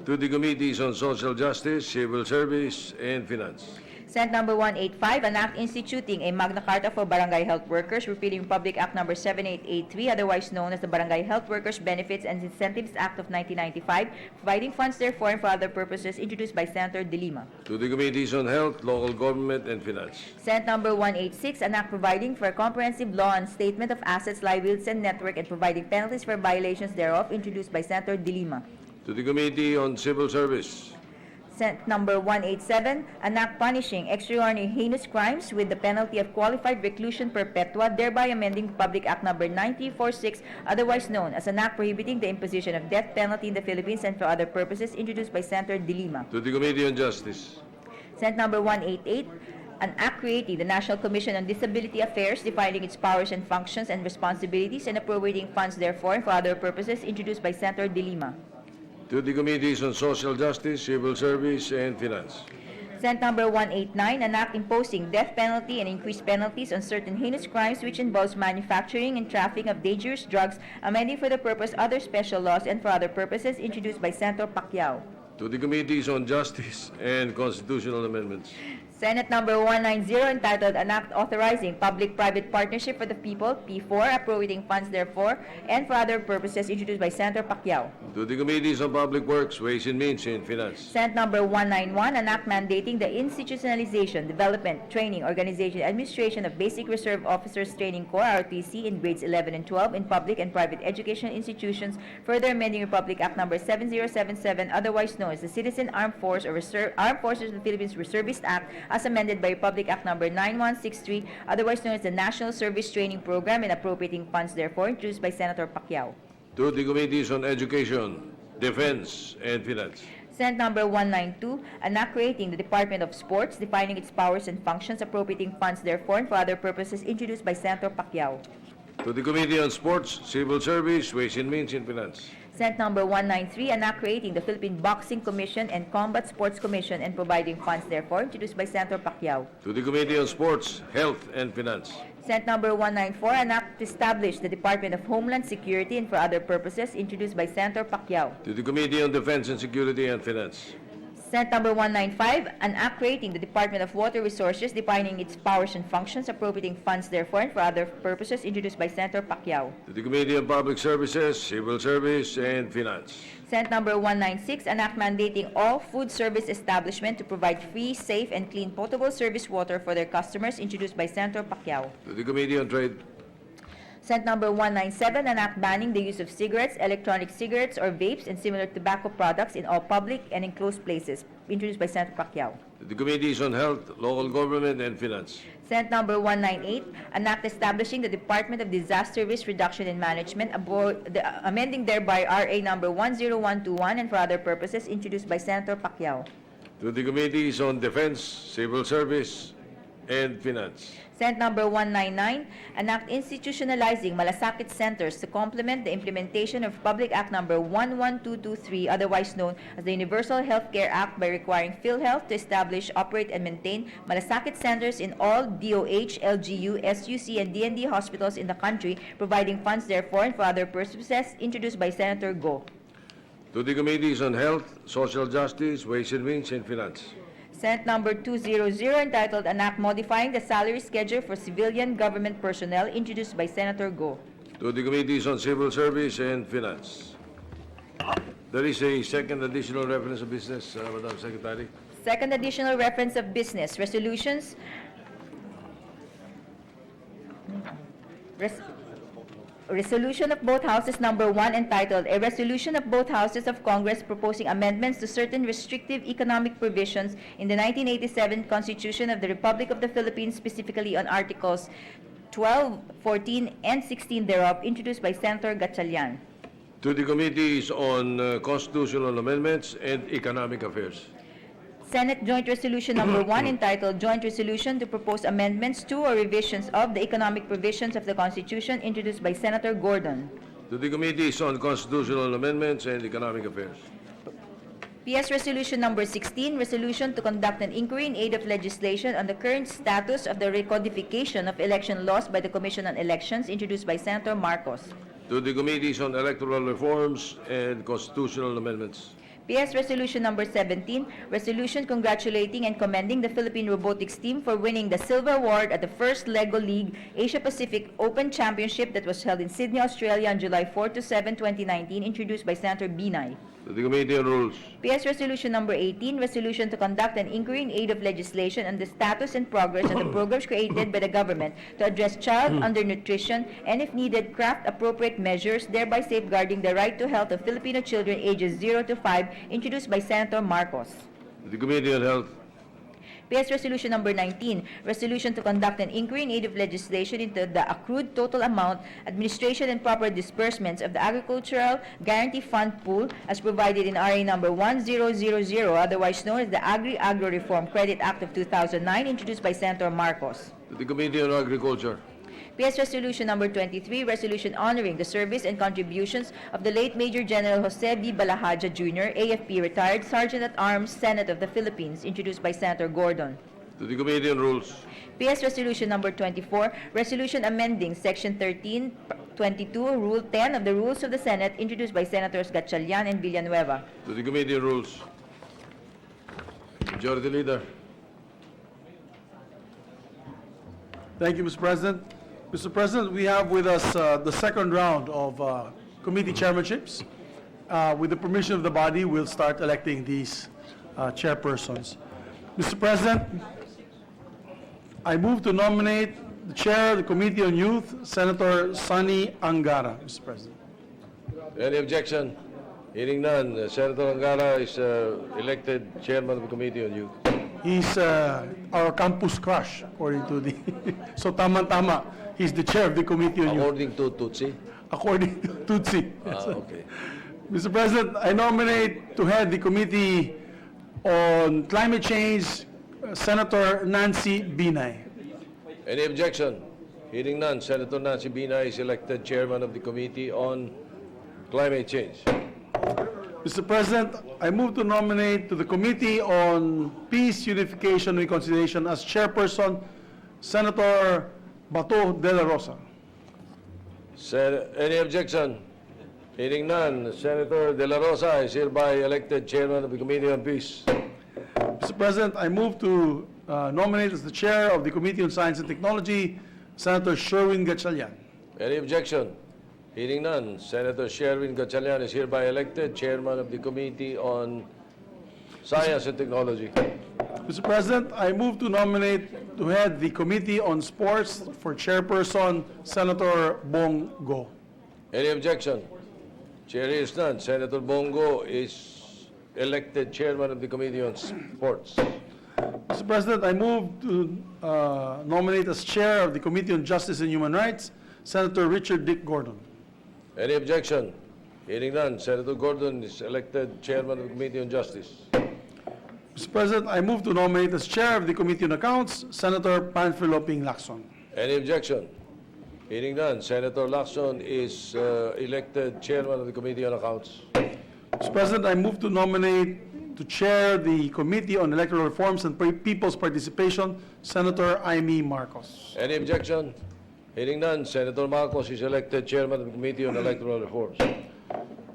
Speaker 3: To the Committees on Social Justice, Civil Service, and Finance.
Speaker 2: Senate Number 185, an act instituting a Magna Carta for Barangay Health Workers, repealing Public Act Number 7883, otherwise known as the Barangay Health Workers Benefits and Incentives Act of 1995, providing funds therefore and for other purposes, introduced by Senator De Lima.
Speaker 3: To the Committees on Health, Local Government, and Finance.
Speaker 2: Senate Number 186, an act providing for a comprehensive law on statement of assets, liabilities, and network and providing penalties for violations thereof, introduced by Senator De Lima.
Speaker 3: To the Committee on Civil Service.
Speaker 2: Senate Number 187, an act punishing extraordinary heinous crimes with the penalty of qualified reclusion perpetua, thereby amending Public Act Number 9046, otherwise known as an act prohibiting the imposition of death penalty in the Philippines and for other purposes, introduced by Senator De Lima.
Speaker 3: To the Committee on Justice.
Speaker 2: Senate Number 188, an act creating the National Commission on Disability Affairs, defining its powers and functions and responsibilities and appropriating funds therefore and for other purposes, introduced by Senator De Lima.
Speaker 3: To the Committees on Social Justice, Civil Service, and Finance.
Speaker 2: Senate Number 189, an act imposing death penalty and increased penalties on certain heinous crimes which involves manufacturing and trafficking of dangerous drugs, amending for the purpose other special laws and for other purposes, introduced by Senator Pacquiao.
Speaker 3: To the Committees on Justice and Constitutional Amendments.
Speaker 2: Senate Number 190, entitled An Act Authorizing Public-Private Partnership for the People, P4, appropriating funds therefore, and for other purposes, introduced by Senator Pacquiao.
Speaker 3: To the Committees on Public Works, Ways and Means, and Finance.
Speaker 2: Senate Number 191, an act mandating the institutionalization, development, training, organization, administration of Basic Reserve Officers Training Corps, ROTC, in grades 11 and 12 in public and private education institutions, further amending Republic Act Number 7077, otherwise known as the Citizen Armed Force or Armed Forces of the Philippines Reservist Act, as amended by Republic Act Number 9163, otherwise known as the National Service Training Program, and appropriating funds therefore, introduced by Senator Pacquiao.
Speaker 3: To the Committees on Education, Defense, and Finance.
Speaker 2: Senate Number 192, an act creating the Department of Sports, defining its powers and functions, appropriating funds therefore, and for other purposes, introduced by Senator Pacquiao.
Speaker 3: To the Committee on Sports, Civil Service, Ways and Means, and Finance.
Speaker 2: Senate Number 193, an act creating the Philippine Boxing Commission and Combat Sports Commission and providing funds therefore, introduced by Senator Pacquiao.
Speaker 3: To the Committee on Sports, Health, and Finance.
Speaker 2: Senate Number 194, an act to establish the Department of Homeland Security and for other purposes, introduced by Senator Pacquiao.
Speaker 3: To the Committee on Defense and Security and Finance.
Speaker 2: Senate Number 195, an act creating the Department of Water Resources, defining its powers and functions, appropriating funds therefore, and for other purposes, introduced by Senator Pacquiao.
Speaker 3: To the Committee on Public Services, Civil Service, and Finance.
Speaker 2: Senate Number 196, an act mandating all food service establishments to provide free, safe, and clean potable service water for their customers, introduced by Senator Pacquiao.
Speaker 3: To the Committee on Trade.
Speaker 2: Senate Number 197, an act banning the use of cigarettes, electronic cigarettes, or vapes and similar tobacco products in all public and enclosed places, introduced by Senator Pacquiao.
Speaker 3: To the Committees on Health, Local Government, and Finance.
Speaker 2: Senate Number 198, an act establishing the Department of Disaster Risk Reduction and Management, amending thereby RA Number 10121 and for other purposes, introduced by Senator Pacquiao.
Speaker 3: To the Committees on Defense, Civil Service, and Finance.
Speaker 2: Senate Number 199, an act institutionalizing malasakit centers to complement the implementation of Public Act Number 11223, otherwise known as the Universal Health Care Act, by requiring PhilHealth to establish, operate, and maintain malasakit centers in all DOH, LGU, SUC, and DND hospitals in the country, providing funds therefore and for other purposes, introduced by Senator Go.
Speaker 3: To the Committees on Health, Social Justice, Ways and Means, and Finance.
Speaker 2: Senate Number 200, entitled An Act Modifying the Salary Schedule for Civilian Government Personnel, introduced by Senator Go.
Speaker 3: To the Committees on Civil Service and Finance. There is a second additional reference of business, Madam Secretary.
Speaker 2: Second additional reference of business, resolutions. Resolution of both houses number 1, entitled A Resolution of both houses of Congress proposing amendments to certain restrictive economic provisions in the 1987 Constitution of the Republic of the Philippines, specifically on Articles 12, 14, and 16 thereof, introduced by Senator Gatchalian.
Speaker 3: To the Committees on Constitutional Amendments and Economic Affairs.
Speaker 2: Senate Joint Resolution Number 1, entitled Joint Resolution to Propose Amendments to or Revisions of the Economic Provisions of the Constitution, introduced by Senator Gordon.
Speaker 3: To the Committees on Constitutional Amendments and Economic Affairs.
Speaker 2: PS Resolution Number 16, Resolution to conduct an inquiry in aid of legislation on the current status of the recodification of election laws by the Commission on Elections, introduced by Senator Marcos.
Speaker 3: To the Committees on Electoral Reforms and Constitutional Amendments.
Speaker 2: PS Resolution Number 17, Resolution congratulating and commending the Philippine Robotics team for winning the Silver Award at the first LEGO League Asia Pacific Open Championship that was held in Sydney, Australia on July 4 to 7, 2019, introduced by Senator Binay.
Speaker 3: To the Committee on Rules.
Speaker 2: PS Resolution Number 18, Resolution to conduct an inquiry in aid of legislation on the status and progress of the programs created by the government to address child undernutrition and, if needed, craft appropriate measures, thereby safeguarding the right to health of Filipino children ages 0 to 5, introduced by Senator Marcos.
Speaker 3: To the Committee on Health.
Speaker 2: PS Resolution Number 19, Resolution to conduct an inquiry in aid of legislation into the accrued total amount, administration, and proper disbursements of the Agricultural Guarantee Fund pool as provided in RA Number 1000, otherwise known as the Agri-Agro Reform Credit Act of 2009, introduced by Senator Marcos.
Speaker 3: To the Committee on Agriculture.
Speaker 2: PS Resolution Number 23, Resolution honoring the service and contributions of the late Major General Jose V. Balahaja Jr., AFP retired Sergeant-at-Arms, Senate of the Philippines, introduced by Senator Gordon.
Speaker 3: To the Committee on Rules.
Speaker 2: PS Resolution Number 24, Resolution amending Section 1322, Rule 10 of the Rules of the Senate, introduced by Senators Gatchalian and Villanueva.
Speaker 3: To the Committee on Rules. Majority Leader.
Speaker 5: Thank you, Mr. President. Mr. President, we have with us the second round of committee chairmanships. With the permission of the body, we'll start electing these chairpersons. Mr. President, I move to nominate the Chair of the Committee on Youth, Senator Sonny Angara, Mr. President.
Speaker 3: Any objection? Hearing none, Senator Angara is elected Chairman of the Committee on Youth.
Speaker 5: He's our campus crush, according to the... So, tama-tama, he's the Chair of the Committee on Youth.
Speaker 3: According to Tutsi.
Speaker 5: According to Tutsi.
Speaker 3: Okay.
Speaker 5: Mr. President, I nominate to head the Committee on Climate Change, Senator Nancy Binay.
Speaker 3: Any objection? Hearing none, Senator Nancy Binay is elected Chairman of the Committee on Climate Change.
Speaker 5: Mr. President, I move to nominate to the Committee on Peace, Unification, and Reconciliation as Chairperson, Senator Bato de la Rosa.
Speaker 3: Any objection? Hearing none, Senator De La Rosa is hereby elected Chairman of the Committee on Peace.
Speaker 5: Mr. President, I move to nominate as the Chair of the Committee on Science and Technology, Senator Sherwin Gatchalian.
Speaker 3: Any objection? Hearing none, Senator Sherwin Gatchalian is hereby elected Chairman of the Committee on Science and Technology.
Speaker 5: Mr. President, I move to nominate to head the Committee on Sports for Chairperson, Senator Bong Go.
Speaker 3: Any objection? Chair is none. Senator Bongo is elected Chairman of the Committee on Sports.
Speaker 5: Mr. President, I move to nominate as Chair of the Committee on Justice and Human Rights, Senator Richard Dick Gordon.
Speaker 3: Any objection? Hearing none, Senator Gordon is elected Chairman of the Committee on Justice.
Speaker 5: Mr. President, I move to nominate as Chair of the Committee on Accounts, Senator Panfilo Ping Lacson.
Speaker 3: Any objection? Hearing none, Senator Lacson is elected Chairman of the Committee on Accounts.
Speaker 5: Mr. President, I move to nominate to chair the Committee on Electoral Reforms and People's Participation, Senator Amy Marcos.
Speaker 3: Any objection? Hearing none, Senator Marcos is elected Chairman of the Committee on Electoral Reforms.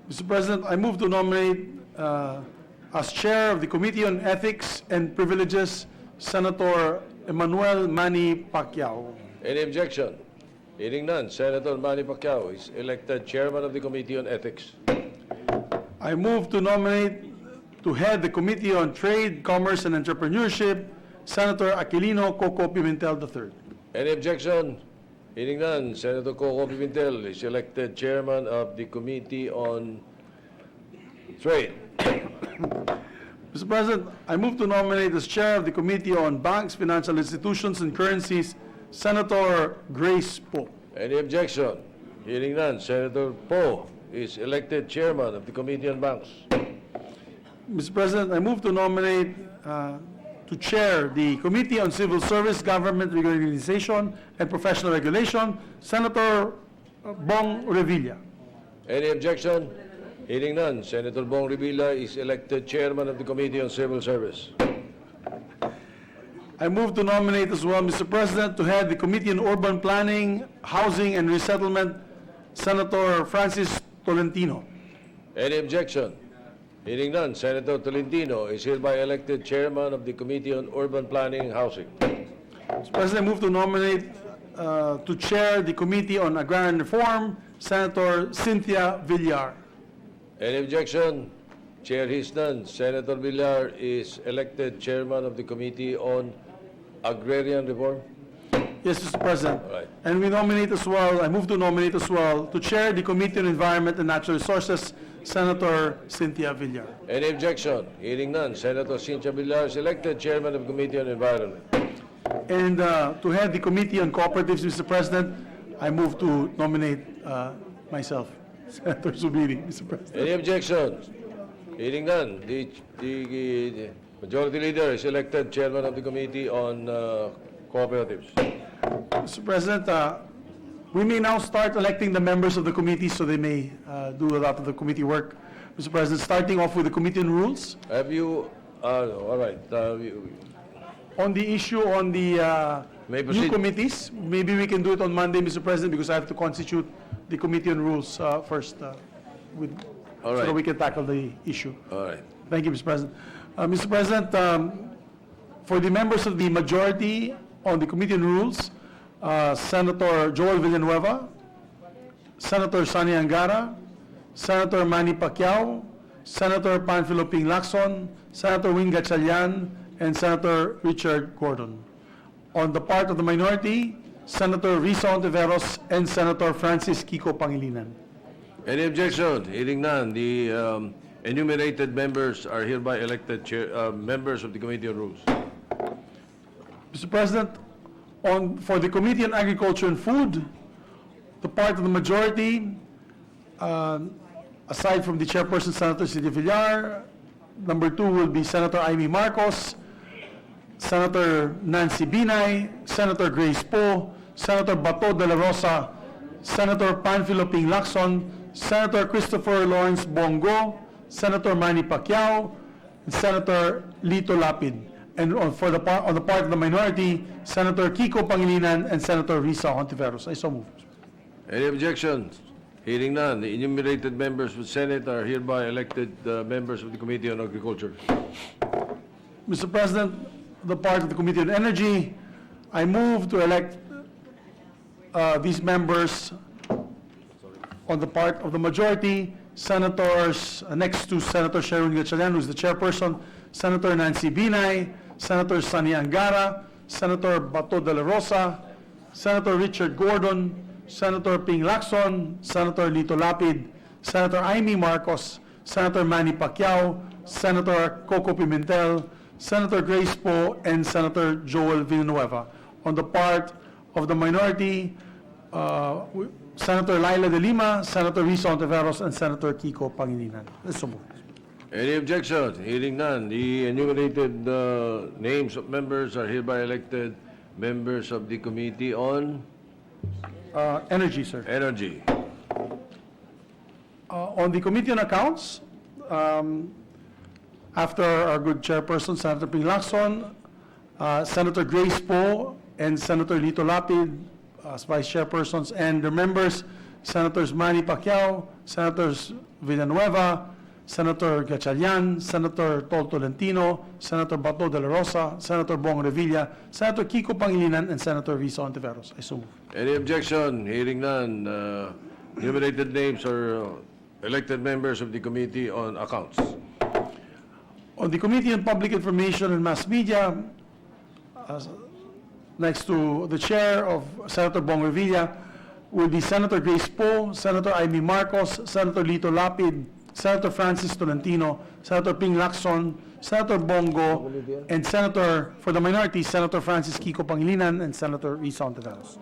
Speaker 5: Mr. President, I move to nominate as Chair of the Committee on Ethics and Privileges, Senator Emmanuel Manny Pacquiao.
Speaker 3: Any objection? Hearing none, Senator Manny Pacquiao is elected Chairman of the Committee on Ethics.
Speaker 5: I move to nominate to head the Committee on Trade, Commerce, and Entrepreneurship, Senator Aquilino Coco Pimentel III.
Speaker 3: Any objection? Hearing none, Senator Coco Pimentel is elected Chairman of the Committee on Trade.
Speaker 5: Mr. President, I move to nominate as Chair of the Committee on Banks, Financial Institutions, and Currencies, Senator Grace Poe.
Speaker 3: Any objection? Hearing none, Senator Poe is elected Chairman of the Committee on Banks.
Speaker 5: Mr. President, I move to nominate to chair the Committee on Civil Service, Government Regularization, and Professional Regulation, Senator Bong Revilla.
Speaker 3: Any objection? Hearing none, Senator Bong Revilla is elected Chairman of the Committee on Civil Service.
Speaker 5: I move to nominate as well, Mr. President, to head the Committee on Urban Planning, Housing, and Resettlement, Senator Francis Tolentino.
Speaker 3: Any objection? Hearing none, Senator Tolentino is hereby elected Chairman of the Committee on Urban Planning and Housing.
Speaker 5: Mr. President, I move to nominate to chair the Committee on Agrarian Reform, Senator Cynthia Villar.
Speaker 3: Any objection? Chair is none. Senator Villar is elected Chairman of the Committee on Agrarian Reform.
Speaker 5: Yes, Mr. President.
Speaker 3: All right.
Speaker 5: And we nominate as well, I move to nominate as well, to chair the Committee on Environment and Natural Resources, Senator Cynthia Villar.
Speaker 3: Any objection? Hearing none, Senator Cynthia Villar is elected Chairman of the Committee on Environment.
Speaker 5: And to head the Committee on Cooperatives, Mr. President, I move to nominate myself, Senator Zubiri, Mr. President.
Speaker 3: Any objection? Hearing none, the Majority Leader is elected Chairman of the Committee on Cooperatives.
Speaker 5: Mr. President, We may now start electing the members of the committee so they may do a lot of the committee work. Mr. President, starting off with the committee on rules.
Speaker 3: Have you, all right,
Speaker 5: On the issue on the
Speaker 3: May
Speaker 5: new
Speaker 3: proceed.
Speaker 5: committees, maybe we can do it on Monday, Mr. President, because I have to constitute the committee on rules first, with,
Speaker 3: All
Speaker 5: so that
Speaker 3: right.
Speaker 5: we can tackle the issue.
Speaker 3: all right.
Speaker 5: Thank you, Mr. President. Mr. President, for the members of the majority on the Committee on Rules, Senator Joel Villanueva, Senator Sani Angara, Senator Manny Pacquiao, Senator Panfilo Ping Lacson, Senator Win Gatchalian, and Senator Richard Gordon. On the part of the minority, Senator Risa Ontiveros and Senator Francis Kiko Pangilinan.
Speaker 3: Any objection? Hearing none, the enumerated members are hereby elected members of the Committee on Rules.
Speaker 5: Mr. President, for the Committee on Agriculture and Food, the part of the majority, aside from the chairperson, Senator City Villar, number 2 will be Senator Amy Marcos, Senator Nancy Binay, Senator Grace Poe, Senator Bato de la Rosa, Senator Panfilo Ping Lacson, Senator Christopher Lawrence Bongo, Senator Manny Pacquiao, and Senator Lito Lapid. And on the part of the minority, Senator Kiko Pangilinan and Senator Risa Hontiveros. I so move.
Speaker 3: Any objections? Hearing none, the enumerated members of the Senate are hereby elected members of the Committee on Agriculture.
Speaker 5: Mr. President, the part of the Committee on Energy, I move to elect these members on the part of the majority, senators next to Senator Sherwin Gatchalian, who is the chairperson, Senator Nancy Binay, Senator Sani Angara, Senator Bato de la Rosa, Senator Richard Gordon, Senator Ping Lacson, Senator Lito Lapid, Senator Amy Marcos, Senator Manny Pacquiao, Senator Coco Pimentel, Senator Grace Poe, and Senator Joel Villanueva. On the part of the minority, Senator Laila de Lima, Senator Risa Ontiveros, and Senator Kiko Pangilinan. So moved.
Speaker 3: Any objection? Hearing none, the enumerated names of members are hereby elected members of the Committee on
Speaker 5: Energy, sir.
Speaker 3: Energy.
Speaker 5: On the Committee on Accounts, after our good chairperson, Senator Ping Lacson, Senator Grace Poe, and Senator Lito Lapid as vice chairpersons, and their members, Senators Manny Pacquiao, Senators Villanueva, Senator Gatchalian, Senator Tol Tolentino, Senator Bato de la Rosa, Senator Bong Revilla, Senator Kiko Pangilinan, and Senator Risa Ontiveros. I so move.
Speaker 3: Any objection? Hearing none, enumerated names are elected members of the Committee on Accounts.
Speaker 5: On the Committee on Public Information and Mass Media, next to the chair of Senator Bong Revilla will be Senator Grace Poe, Senator Amy Marcos, Senator Lito Lapid, Senator Francis Tolentino, Senator Ping Lacson, Senator Bongo, and Senator, for the minority, Senator Francis Kiko Pangilinan, and Senator Risa Ontiveros.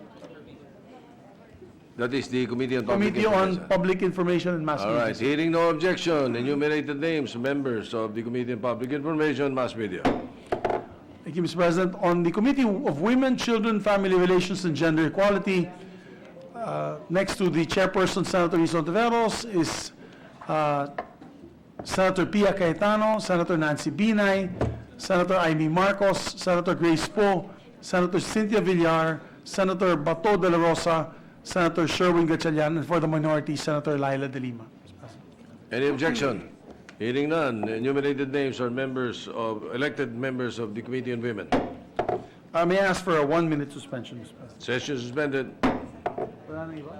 Speaker 3: That is the Committee on Public
Speaker 5: Committee
Speaker 3: Information.
Speaker 5: on Public Information and Mass
Speaker 3: All
Speaker 5: Media.
Speaker 3: right, hearing no objection, enumerated names, members of the Committee on Public Information and Mass Media.
Speaker 5: Thank you, Mr. President. On the Committee of Women, Children, Family Relations, and Gender Equality, next to the chairperson, Senator Risa Ontiveros, is Senator Pia Cayetano, Senator Nancy Binay, Senator Amy Marcos, Senator Grace Poe, Senator Cynthia Villar, Senator Bato de la Rosa, Senator Sherwin Gatchalian, and for the minority, Senator Laila de Lima.
Speaker 3: Any objection? Hearing none, enumerated names are elected members of the Committee on Women.
Speaker 5: May I ask for a 1-minute suspension, Mr. President?
Speaker 3: Session suspended.
Speaker 5: Wala nang iba?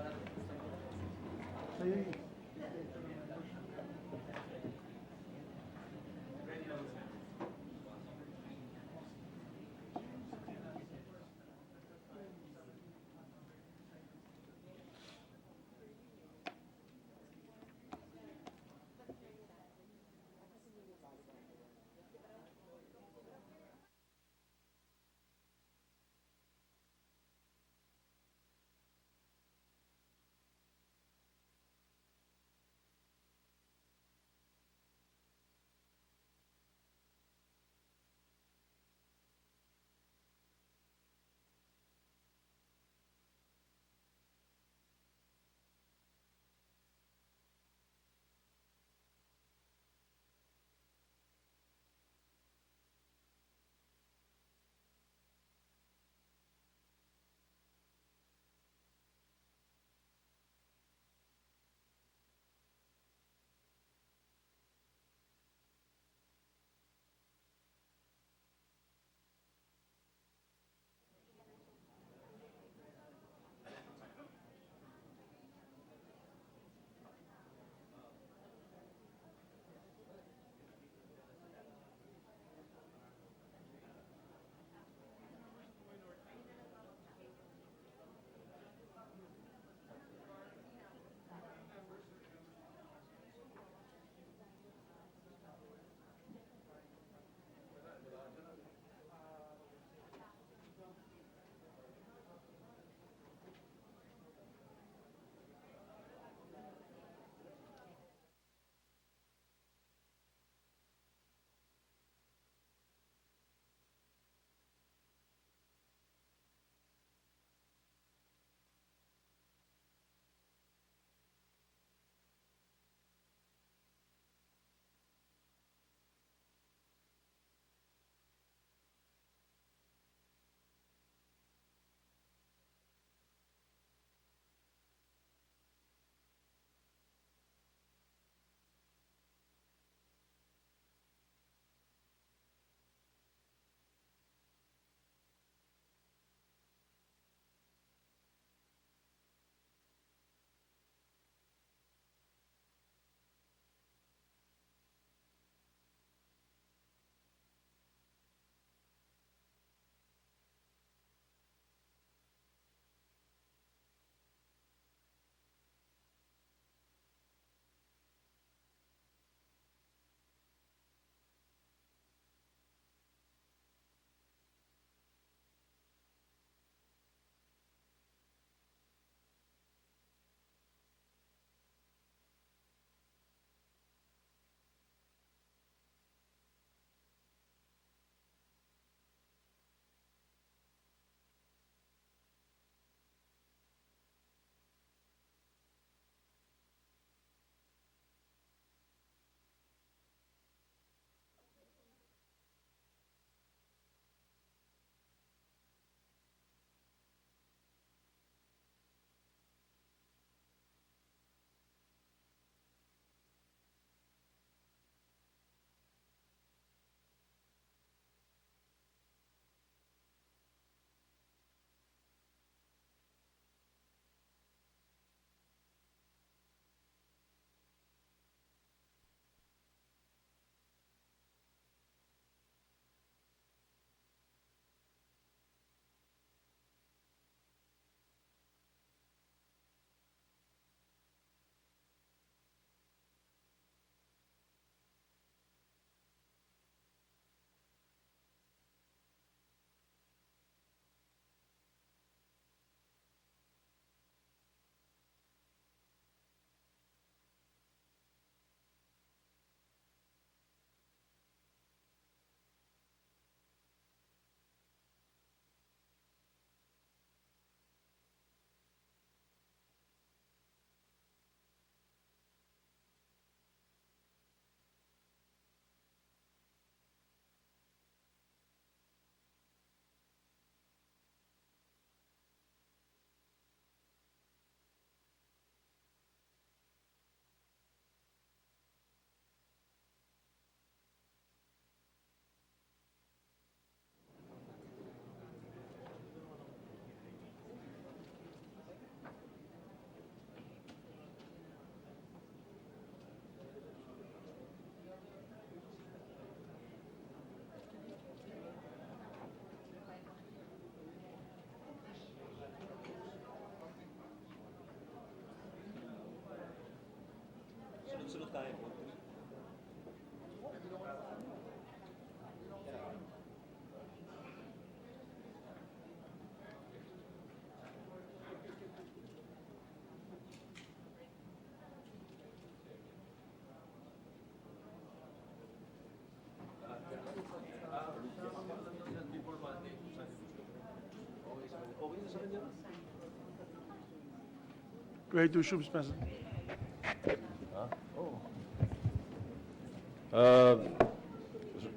Speaker 5: Ready to issue, Mr. President.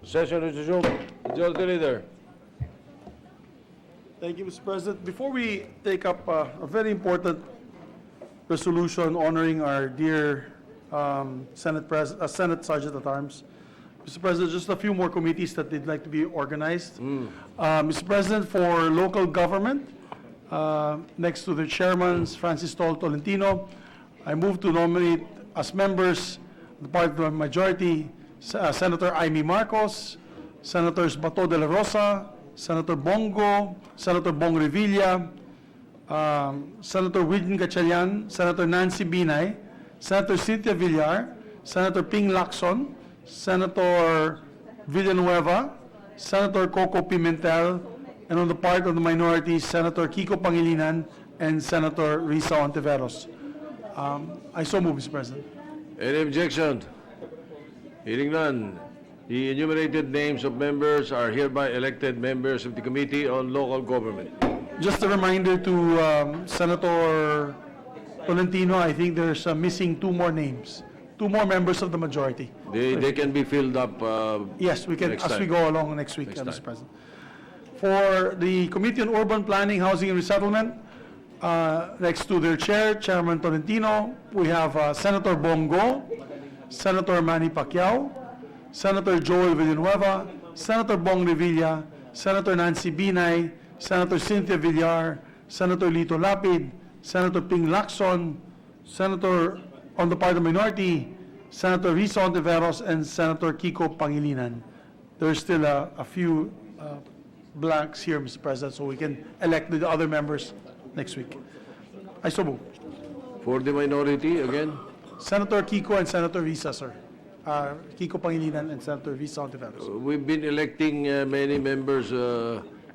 Speaker 3: Session is resumed. Majority Leader.
Speaker 5: Thank you, Mr. President. Before we take up a very important resolution honoring our dear Senate Sergeant at Arms, Mr. President, just a few more committees that they'd like to be organized. Mr. President, for local government, next to the chairmans, Francis Tolentino, I move to nominate as members, the part of the majority, Senator Amy Marcos, Senators Bato de la Rosa, Senator Bongo, Senator Bong Revilla, Senator Widin Gatchalian, Senator Nancy Binay, Senator Cynthia Villar, Senator Ping Lacson, Senator Villanueva, Senator Coco Pimentel, and on the part of the minority, Senator Kiko Pangilinan and Senator Risa Ontiveros. I so move, Mr. President.
Speaker 3: Any objection? Hearing none. The enumerated names of members are hereby elected members of the Committee on Local Government.
Speaker 5: Just a reminder to Senator Tolentino, I think there's missing two more names, two more members of the majority.
Speaker 3: They can be filled up.
Speaker 5: Yes, we can,
Speaker 3: Next
Speaker 5: as we
Speaker 3: time.
Speaker 5: go along next week,
Speaker 3: Next
Speaker 5: Mr.
Speaker 3: time.
Speaker 5: President. For the Committee on Urban Planning, Housing and Resettlement, next to their chair, Chairman Tolentino, we have Senator Bongo, Senator Manny Pacquiao, Senator Joel Villanueva, Senator Bong Revilla, Senator Nancy Binay, Senator Cynthia Villar, Senator Lito Lapid, Senator Ping Lacson, Senator on the part of the minority, Senator Risa Ontiveros, and Senator Kiko Pangilinan. There's still a few blanks here, Mr. President, so we can elect the other members next week. I so move.
Speaker 3: For the minority, again,
Speaker 5: Senator Kiko and Senator Risa, sir. Kiko Pangilinan and Senator Risa Ontiveros.
Speaker 3: we've been electing many members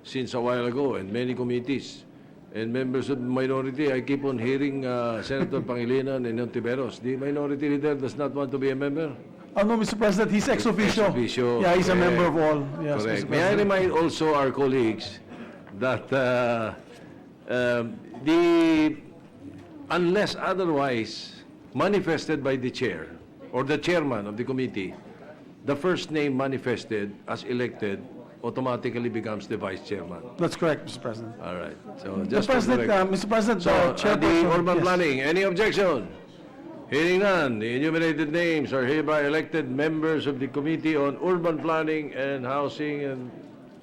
Speaker 3: since a while ago and many committees. And members of the minority, I keep on hearing Senator Pangilinan and Ontiveros. The minority leader does not want to be a member?
Speaker 5: Oh, no, Mr. President, he's ex officio.
Speaker 3: Ex officio,
Speaker 5: Yeah, he's a
Speaker 3: correct.
Speaker 5: member of all. Yes,
Speaker 3: Correct.
Speaker 5: Mr.
Speaker 3: May I
Speaker 5: President.
Speaker 3: remind also our colleagues that unless otherwise manifested by the chair or the chairman of the committee, the first name manifested as elected automatically becomes the vice chairman.
Speaker 5: That's correct, Mr. President.
Speaker 3: All right. So
Speaker 5: Mr.
Speaker 3: just for the
Speaker 5: President,
Speaker 3: record.
Speaker 5: Mr. President,
Speaker 3: So, the
Speaker 5: chairperson-
Speaker 3: urban
Speaker 5: yes.
Speaker 3: planning, any objection? Hearing none, the enumerated names are hereby elected members of the Committee on Urban Planning and Housing and...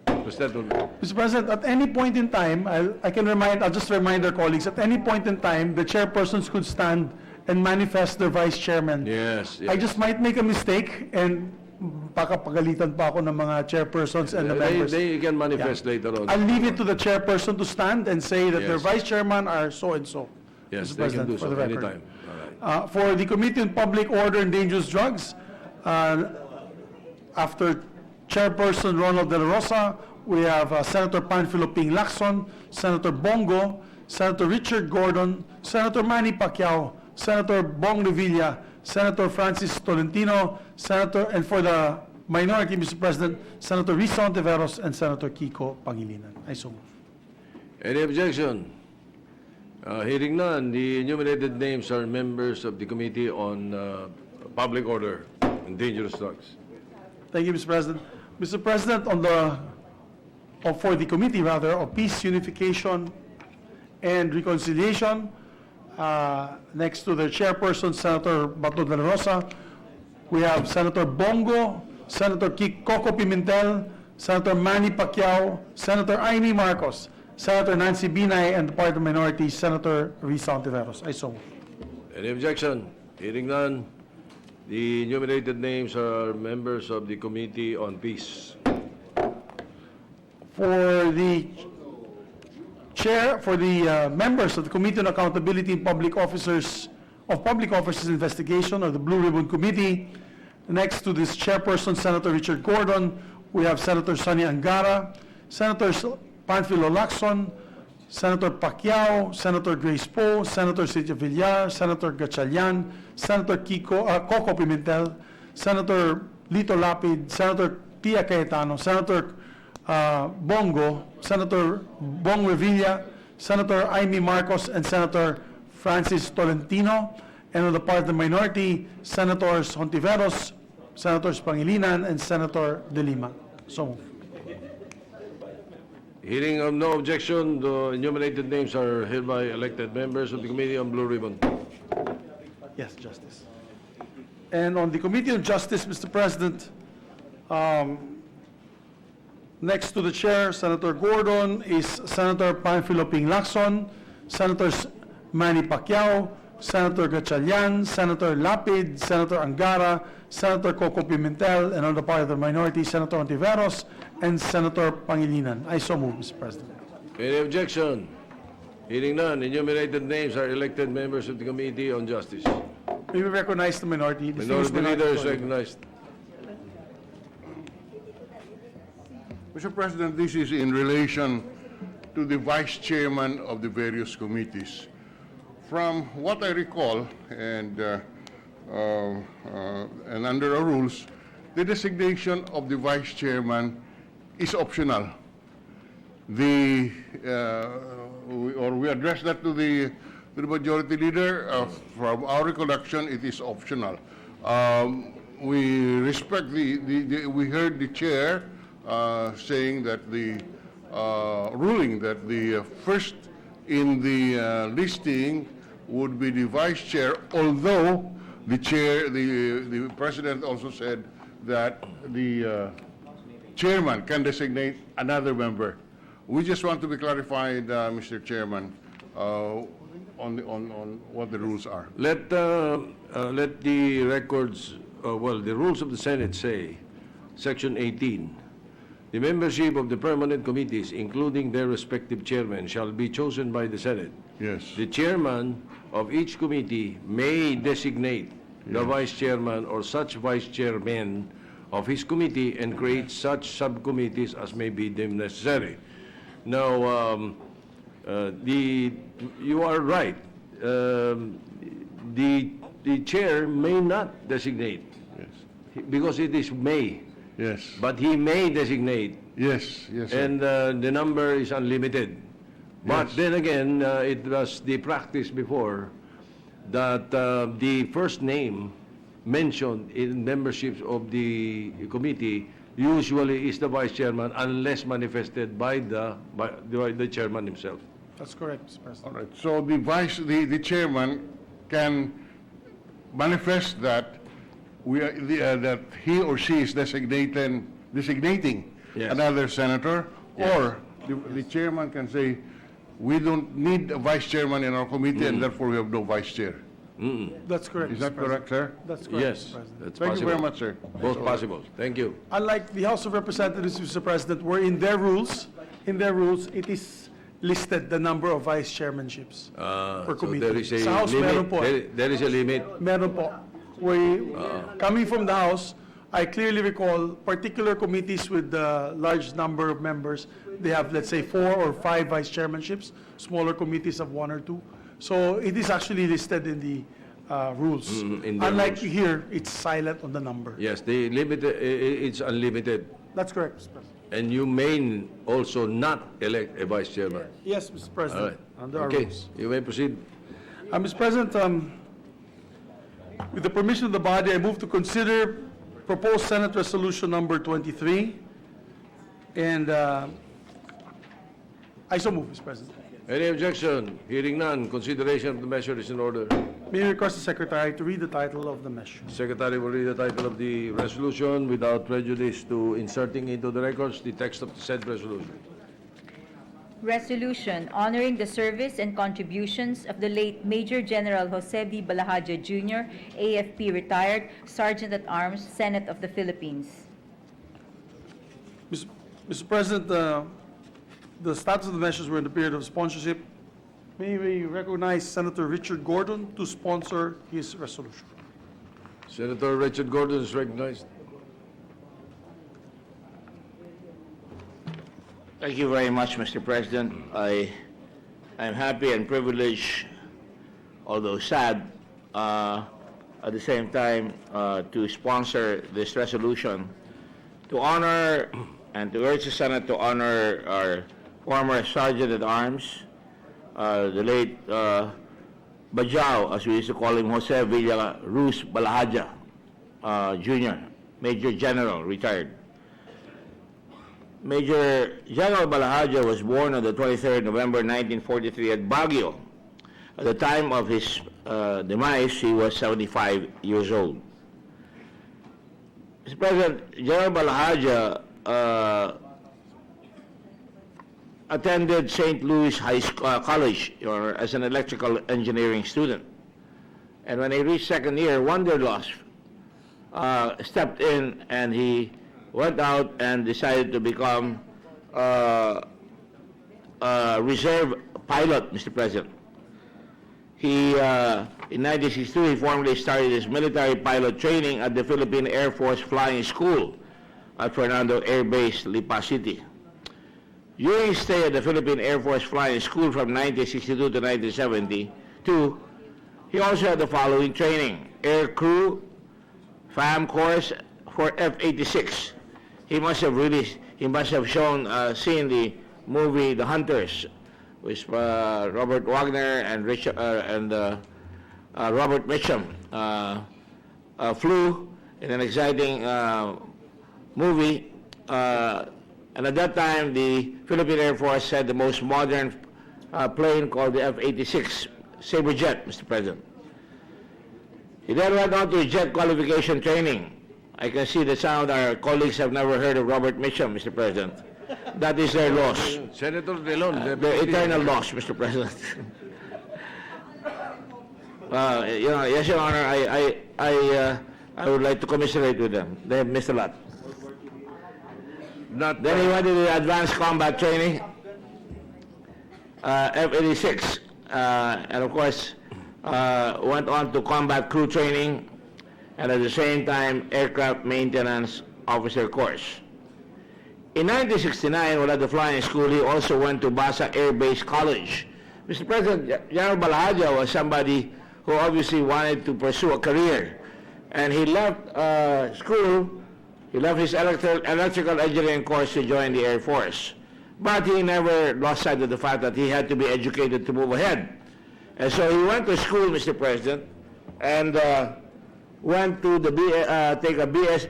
Speaker 5: Mr. President, at any point in time, I'll just remind our colleagues, at any point in time, the chairpersons could stand and manifest their vice chairman.
Speaker 3: Yes, yes.
Speaker 5: I just might make a mistake and baka pagalitan pa ako ng mga chairpersons and the members.
Speaker 3: They can manifest later on.
Speaker 5: I'll leave it to the chairperson to stand and say that their
Speaker 3: Yes.
Speaker 5: vice chairman are so and so.
Speaker 3: Yes,
Speaker 5: Mr.
Speaker 3: they can
Speaker 5: President,
Speaker 3: do
Speaker 5: for
Speaker 3: so
Speaker 5: the record.
Speaker 3: anytime. All right.
Speaker 5: For the Committee on Public Order and Dangerous Drugs, after Chairperson Ronald De La Rosa, we have Senator Panfilo Ping Lacson, Senator Bongo, Senator Richard Gordon, Senator Manny Pacquiao, Senator Bong Revilla, Senator Francis Tolentino, and for the minority, Mr. President, Senator Risa Ontiveros and Senator Kiko Pangilinan. I so move.
Speaker 3: Any objection? Hearing none, the enumerated names are members of the Committee on Public Order and Dangerous Drugs.
Speaker 5: Thank you, Mr. President. Mr. President, for the committee rather of Peace, Unification, and Reconciliation, next to the chairperson, Senator Bato de la Rosa, we have Senator Bongo, Senator Coco Pimentel, Senator Manny Pacquiao, Senator Amy Marcos, Senator Nancy Binay, and the part of the minority, Senator Risa Ontiveros. I so move.
Speaker 3: Any objection? Hearing none, the enumerated names are members of the Committee on Peace.
Speaker 5: For the members of the Committee on Accountability and Public Officers, of Public Officers Investigation, or the Blue Ribbon Committee. Next to this chairperson, Senator Richard Gordon, we have Senator Sonny Angara, Senators Panfilo Lacson, Senator Pacquiao, Senator Grace Poe, Senator Cynthia Villar, Senator Gatchalian, Senator Coco Pimentel, Senator Lito Lapid, Senator Tia Cayetano, Senator Bongo, Senator Bong Revilla, Senator Amy Marcos, and Senator Francis Tolentino. And on the part of the minority, Senators Hontiveros, Senators Pangilinan, and Senator De Lima. So moved.
Speaker 3: Hearing of no objection, the enumerated names are hereby elected members of the Committee on Blue Ribbon.
Speaker 5: Yes, Justice. And on the Committee on Justice, Mr. President, next to the chair, Senator Gordon, is Senator Panfilo Ping Lacson, Senators Manny Pacquiao, Senator Gatchalian, Senator Lapid, Senator Angara, Senator Coco Pimentel, and on the part of the minority, Senator Ontiveros, and Senator Pangilinan. I so move, Mr. President.
Speaker 3: Any objection? Hearing none, enumerated names are elected members of the Committee on Justice.
Speaker 5: May we recognize the minority? Distinguished
Speaker 3: Minority Leader is
Speaker 5: minority.
Speaker 3: recognized.
Speaker 6: Mr. President, this is in relation to the vice chairman of the various committees. From what I recall, and under our rules, the designation of the vice chairman is optional. We address that to the majority leader. From our recollection, it is optional. We respect we heard the chair saying that the ruling that the first in the listing would be the vice chair, although the president also said that the chairman can designate another member. We just want to be clarified, Mr. Chairman, on what the rules are.
Speaker 3: Let the records, the rules of the Senate say, Section 18, the membership of the permanent committees, including their respective chairmen, shall be chosen by the Senate.
Speaker 6: Yes.
Speaker 3: The chairman of each committee may designate the vice chairman or such vice chairman of his committee and create such subcommittees as may be deemed necessary. Now, you are right. The chair may not designate,
Speaker 6: Yes.
Speaker 3: because it is may,
Speaker 6: Yes.
Speaker 3: but he may designate,
Speaker 6: Yes. Yes. Sir.
Speaker 3: and the number is unlimited. But
Speaker 6: Yes.
Speaker 3: then again, it was the practice before that the first name mentioned in memberships of the committee usually is the vice chairman unless manifested by the chairman himself.
Speaker 5: That's correct, Mr. President.
Speaker 6: All right. So the chairman can manifest that that he or she is designating
Speaker 3: Yes.
Speaker 6: another senator,
Speaker 3: Yes.
Speaker 6: or the chairman can say, we don't need a vice chairman in our committee, and therefore we have no vice chair.
Speaker 5: That's correct,
Speaker 6: Is
Speaker 5: Mr.
Speaker 6: that
Speaker 5: President.
Speaker 6: correct, sir?
Speaker 5: That's correct,
Speaker 3: Yes,
Speaker 5: Mr. President.
Speaker 3: that's
Speaker 6: Thank
Speaker 3: possible.
Speaker 6: you very much, sir.
Speaker 3: Both possible. Thank you.
Speaker 5: Unlike the House of Representatives, Mr. President, where in their rules, it is listed the number of vice chairmanships per
Speaker 3: So
Speaker 5: committee.
Speaker 3: there is a
Speaker 5: Sa House, meron
Speaker 3: limit.
Speaker 5: po.
Speaker 3: There is a limit.
Speaker 5: Meron po. Coming from the House, I clearly recall particular committees with a large number of members, they have, let's say, 4 or 5 vice chairmanships, smaller committees of 1 or 2. So it is actually listed in the rules.
Speaker 3: in the
Speaker 5: Unlike
Speaker 3: rules.
Speaker 5: here, it's silent on the number.
Speaker 3: Yes, the limit, it's unlimited.
Speaker 5: That's correct, Mr. President.
Speaker 3: And you may also not elect a vice chairman.
Speaker 5: Yes, Mr.
Speaker 3: All
Speaker 5: President,
Speaker 3: right.
Speaker 5: under our
Speaker 3: Okay,
Speaker 5: rules.
Speaker 3: you may proceed.
Speaker 5: Mr. President, with the permission of the body, I move to consider proposed Senate Resolution number 23. And I so move, Mr. President.
Speaker 3: Any objection? Hearing none, consideration of the measure is in order.
Speaker 5: May I request the Secretary to read the title of the measure?
Speaker 3: Secretary will read the title of the resolution without prejudice to inserting into the records the text of the said resolution.
Speaker 2: Resolution honoring the service and contributions of the late Major General Jose V. Balahaja Jr., AFP retired, Sergeant at Arms, Senate of the Philippines.
Speaker 5: Mr. President, the status of the measures were in the period of sponsorship May we recognize Senator Richard Gordon to sponsor his resolution.
Speaker 3: Senator Richard Gordon is recognized.
Speaker 7: Thank you very much, Mr. President. I'm happy and privileged, although sad, at the same time, to sponsor this resolution to honor and to urge the Senate to honor our former Sergeant at Arms, the late Bajao, as we used to call him, Jose Villa Ruz Balahaja, Jr., Major General, retired. Major General Balahaja was born on the 23rd November 1943 at Baguio. At the time of his demise, he was 75 years old. Mr. President, General Balahaja attended St. Louis College as an electrical engineering student. And when he reached second year, Wanderlust stepped in and he went out and decided to become a reserve pilot, Mr. President. He, in 1962, he formally started his military pilot training at the Philippine Air Force Flying School at Fernando Air Base, Lipa City. During his stay at the Philippine Air Force Flying School from 1962 to 1972, he also had the following training: Air Crew, FAM course for F-86. He must have seen the movie The Hunters, with Robert Wagner and Robert Mitchum flew in an exciting movie. And at that time, the Philippine Air Force had the most modern plane called the F-86 Saberjet, Mr. President. He then went on to jet qualification training. I can see that some of our colleagues have never heard of Robert Mitchum, Mr. President. That is their loss.
Speaker 3: Senator De Leon,
Speaker 7: Their eternal loss, Mr. President. Yes, Your Honor, I would like to commiserate with them. They have missed a lot. Then he went to the advanced combat training, F-86, and of course went on to combat crew training, and at the same time aircraft maintenance officer course. In 1969, while at the flying school, he also went to Basa Air Base College. Mr. President, General Balahaja was somebody who obviously wanted to pursue a career, and he left school. He left his electrical engineering course to join the Air Force. But he never lost sight of the fact that he had to be educated to move ahead. And so he went to school, Mr. President, and went to take a BS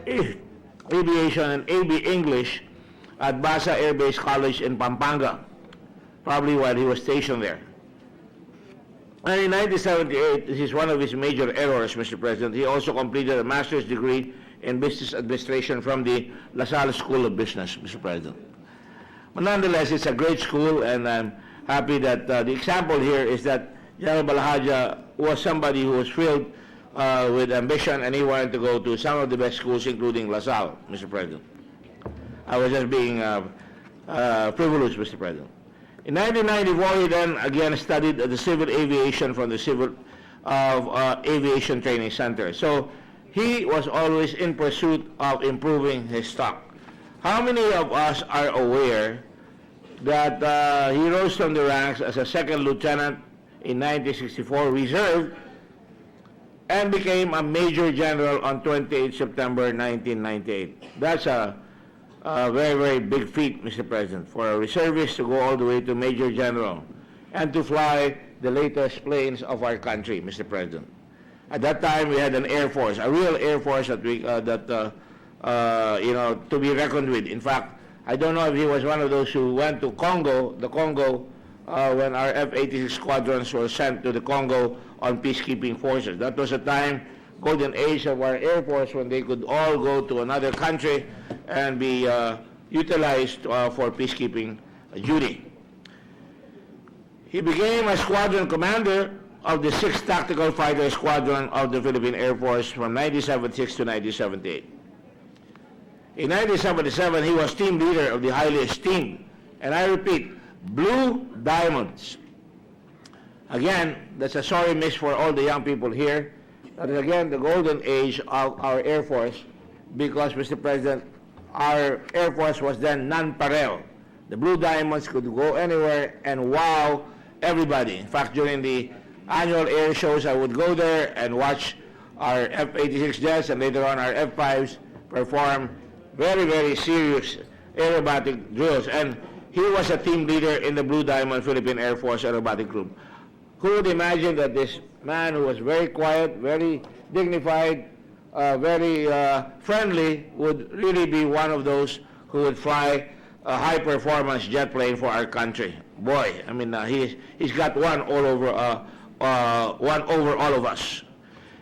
Speaker 7: Aviation and AB English at Basa Air Base College in Pampanga, probably while he was stationed there. And in 1978, this is one of his major errors, Mr. President, he also completed a master's degree in business administration from the LaSalle School of Business, Mr. President. But nonetheless, it's a great school, and I'm happy that the example here is that General Balahaja was somebody who was filled with ambition, and he wanted to go to some of the best schools, including LaSalle, Mr. President. I was just being privileged, Mr. President. In 1994, he then again studied the civil aviation from the Civil Aviation Training Center. So he was always in pursuit of improving his stock. How many of us are aware that he rose from the ranks as a second lieutenant in 1964 reserve and became a major general on 28 September 1998? That's a very, very big feat, Mr. President, for a reservist to go all the way to major general and to fly the latest planes of our country, Mr. President. At that time, we had an Air Force, a real Air Force that to be reckoned with. In fact, I don't know if he was one of those who went to Congo, when our F-86 squadrons were sent to the Congo on peacekeeping forces. That was a time, golden age of our Air Force, when they could all go to another country and be utilized for peacekeeping duty. He became a squadron commander of the 6th Tactical Fighter Squadron of the Philippine Air Force from 1976 to 1978. In 1977, he was team leader of the highly esteemed, and I repeat, Blue Diamonds, Again, that's a sorry miss for all the young people here. That is again the golden age of our Air Force because, Mr. President, our Air Force was then non-parel. The Blue Diamonds could go anywhere and wow everybody. In fact, during the annual air shows, I would go there and watch our F-86 jets and later on our F-5s perform very, very serious aerobatic drills. And he was a team leader in the Blue Diamond Philippine Air Force Aerobatic Group. Who would imagine that this man who was very quiet, very dignified, very friendly would really be one of those who would fly a high-performance jet plane for our country? Boy, I mean, he's got one over all of us.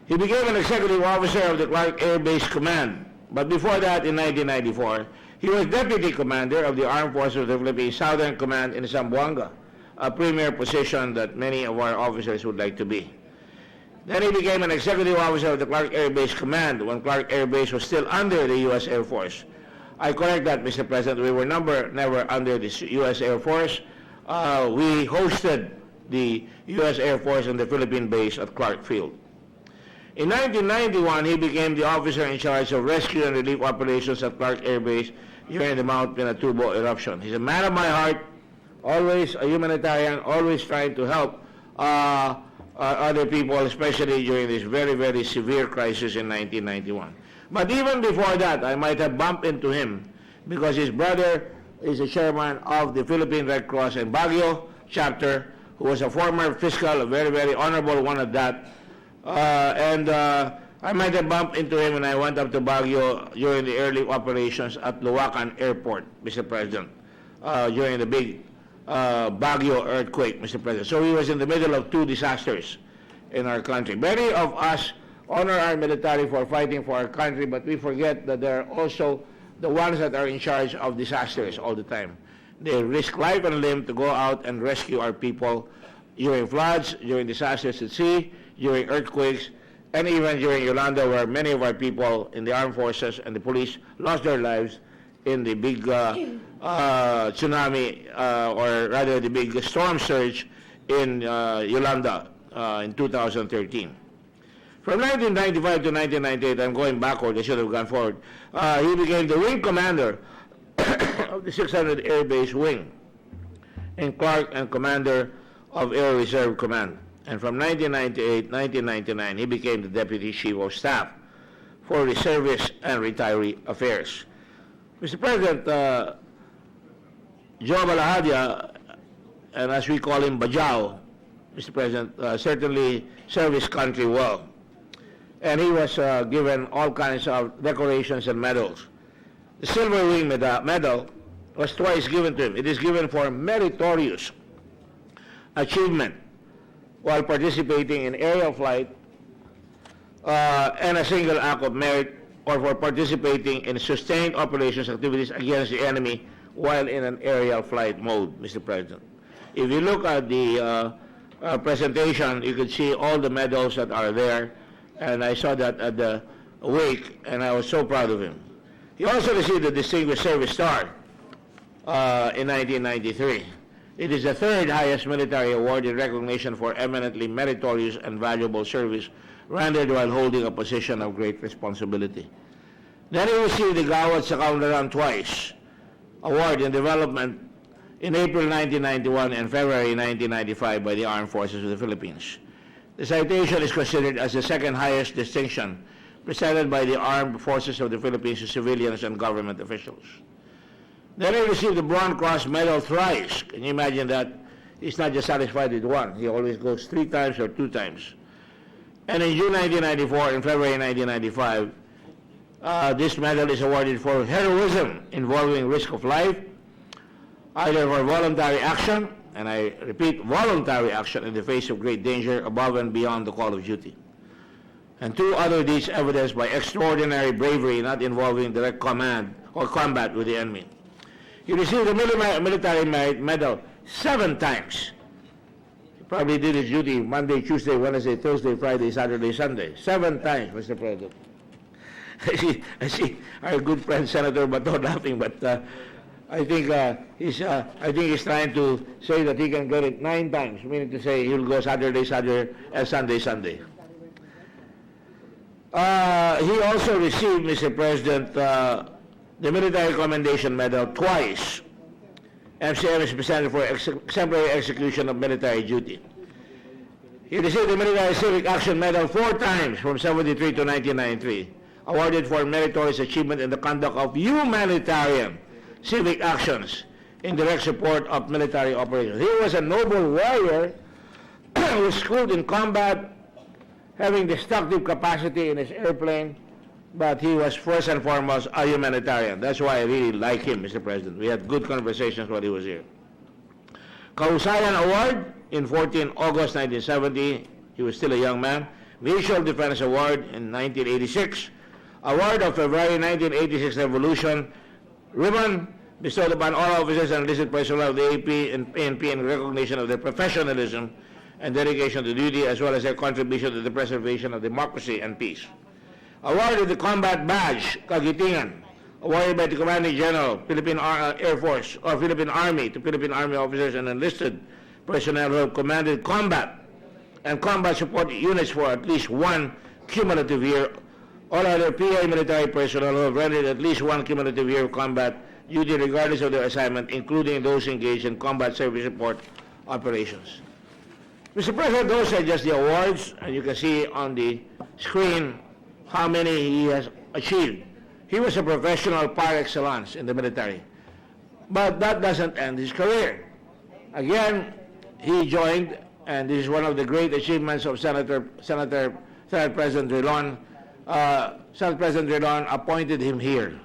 Speaker 7: He became an executive officer of the Clark Air Base Command. But before that, in 1994, he was deputy commander of the Armed Forces of the Philippines Southern Command in Zamboanga, a premier position that many of our officers would like to be. Then he became an executive officer of the Clark Air Base Command when Clark Air Base was still under the U.S. Air Force. I correct that, Mr. President. We were never under the U.S. Air Force. We hosted the U.S. Air Force in the Philippine base at Clark Field. In 1991, he became the officer in charge of rescue and relief operations at Clark Air Base during the Mount Pinatubo eruption. He's a man of my heart, always a humanitarian, always trying to help other people, especially during this very, very severe crisis in 1991. But even before that, I might have bumped into him because his brother is the chairman of the Philippine Red Cross in Baguio chapter, who was a former fiscal, a very, very honorable one at that. I might have bumped into him when I went up to Baguio during the early operations at Luwakan Airport, Mr. President, during the big Baguio earthquake, Mr. President. So he was in the middle of two disasters in our country. Many of us honor our military for fighting for our country, but we forget that they're also the ones that are in charge of disasters all the time. They risk life and limb to go out and rescue our people during floods, during disasters at sea, during earthquakes, and even during Yolanda, where many of our people in the armed forces and the police lost their lives in the big tsunami, or rather the big storm surge in Yolanda in 2013. From 1995 to 1998, I'm going backward, I should have gone forward, he became the wing commander of the 600 Air Base Wing in Clark and commander of Air Reserve Command. And from 1998-1999, he became the Deputy Chief of Staff for Reservist and Retiree Affairs. Mr. President, Joe Balahadia, and as we call him, Bajao, Mr. President, certainly served his country well. And he was given all kinds of decorations and medals. The Silver Wing medal was twice given to him. It is given for meritorious achievement while participating in aerial flight and a single act of merit, or for participating in sustained operations activities against the enemy while in an aerial flight mode, Mr. President. If you look at the presentation, you can see all the medals that are there, and I saw that at the wake, and I was so proud of him. He also received the Distinguished Service Star in 1993. It is the third highest military award in recognition for eminently meritorious and valuable service rendered while holding a position of great responsibility. Then he received the Gawad sa Kaunlaran twice award in development in April 1991 and February 1995 by the Armed Forces of the Philippines. The citation is considered as the second highest distinction presented by the Armed Forces of the Philippines to civilians and government officials. Then he received the Bronze Cross Medal thrice. Can you imagine that? He's not just satisfied with one. He always goes 3 times or 2 times. And in June 1994 and February 1995, this medal is awarded for heroism involving risk of life, either for voluntary action, and I repeat, voluntary action in the face of great danger above and beyond the call of duty, and 2 other deeds evidenced by extraordinary bravery not involving direct command or combat with the enemy. He received the Military Merit Medal 7 times. He probably did his duty Monday, Tuesday, Wednesday, Thursday, Friday, Saturday, Sunday. 7 times, Mr. President. I see our good friend Senator Bato laughing, but I think he's trying to say that he can get it 9 times, meaning to say he'll go Saturday, and Sunday. He also received, Mr. President, the Military Commendation Medal twice. MCM is presented for exemplary execution of military duty. He received the Military Civic Action Medal 4 times from 73 to 1993, awarded for meritorious achievement in the conduct of humanitarian civic actions in direct support of military operations. He was a noble warrior who was schooled in combat, having destructive capacity in his airplane, but he was first and foremost a humanitarian. That's why I really like him, Mr. President. We had good conversations while he was here. Kahusayan Award in 14 August 1970. He was still a young man. Visual Defense Award in 1986. Award of February 1986 Revolution. Ribbon bestowed upon all officers and enlisted personnel of the AP and PNP in recognition of their professionalism and dedication to duty, as well as their contribution to the preservation of democracy and peace. Award of the Combat Badge, Kagitingan, awarded by the Commanding General, Philippine Air Force, or Philippine Army, to Philippine Army officers and enlisted personnel who have commanded combat and combat support units for at least 1 cumulative year. All other PA military personnel who have rendered at least 1 cumulative year of combat duty regardless of their assignment, including those engaged in combat service support operations. Mr. President, those are just the awards, and you can see on the screen how many he has achieved. He was a professional par excellence in the military. But that doesn't end his career. Again, he joined, and this is one of the great achievements of Senate President Drilon. Senate President Drilon appointed him here.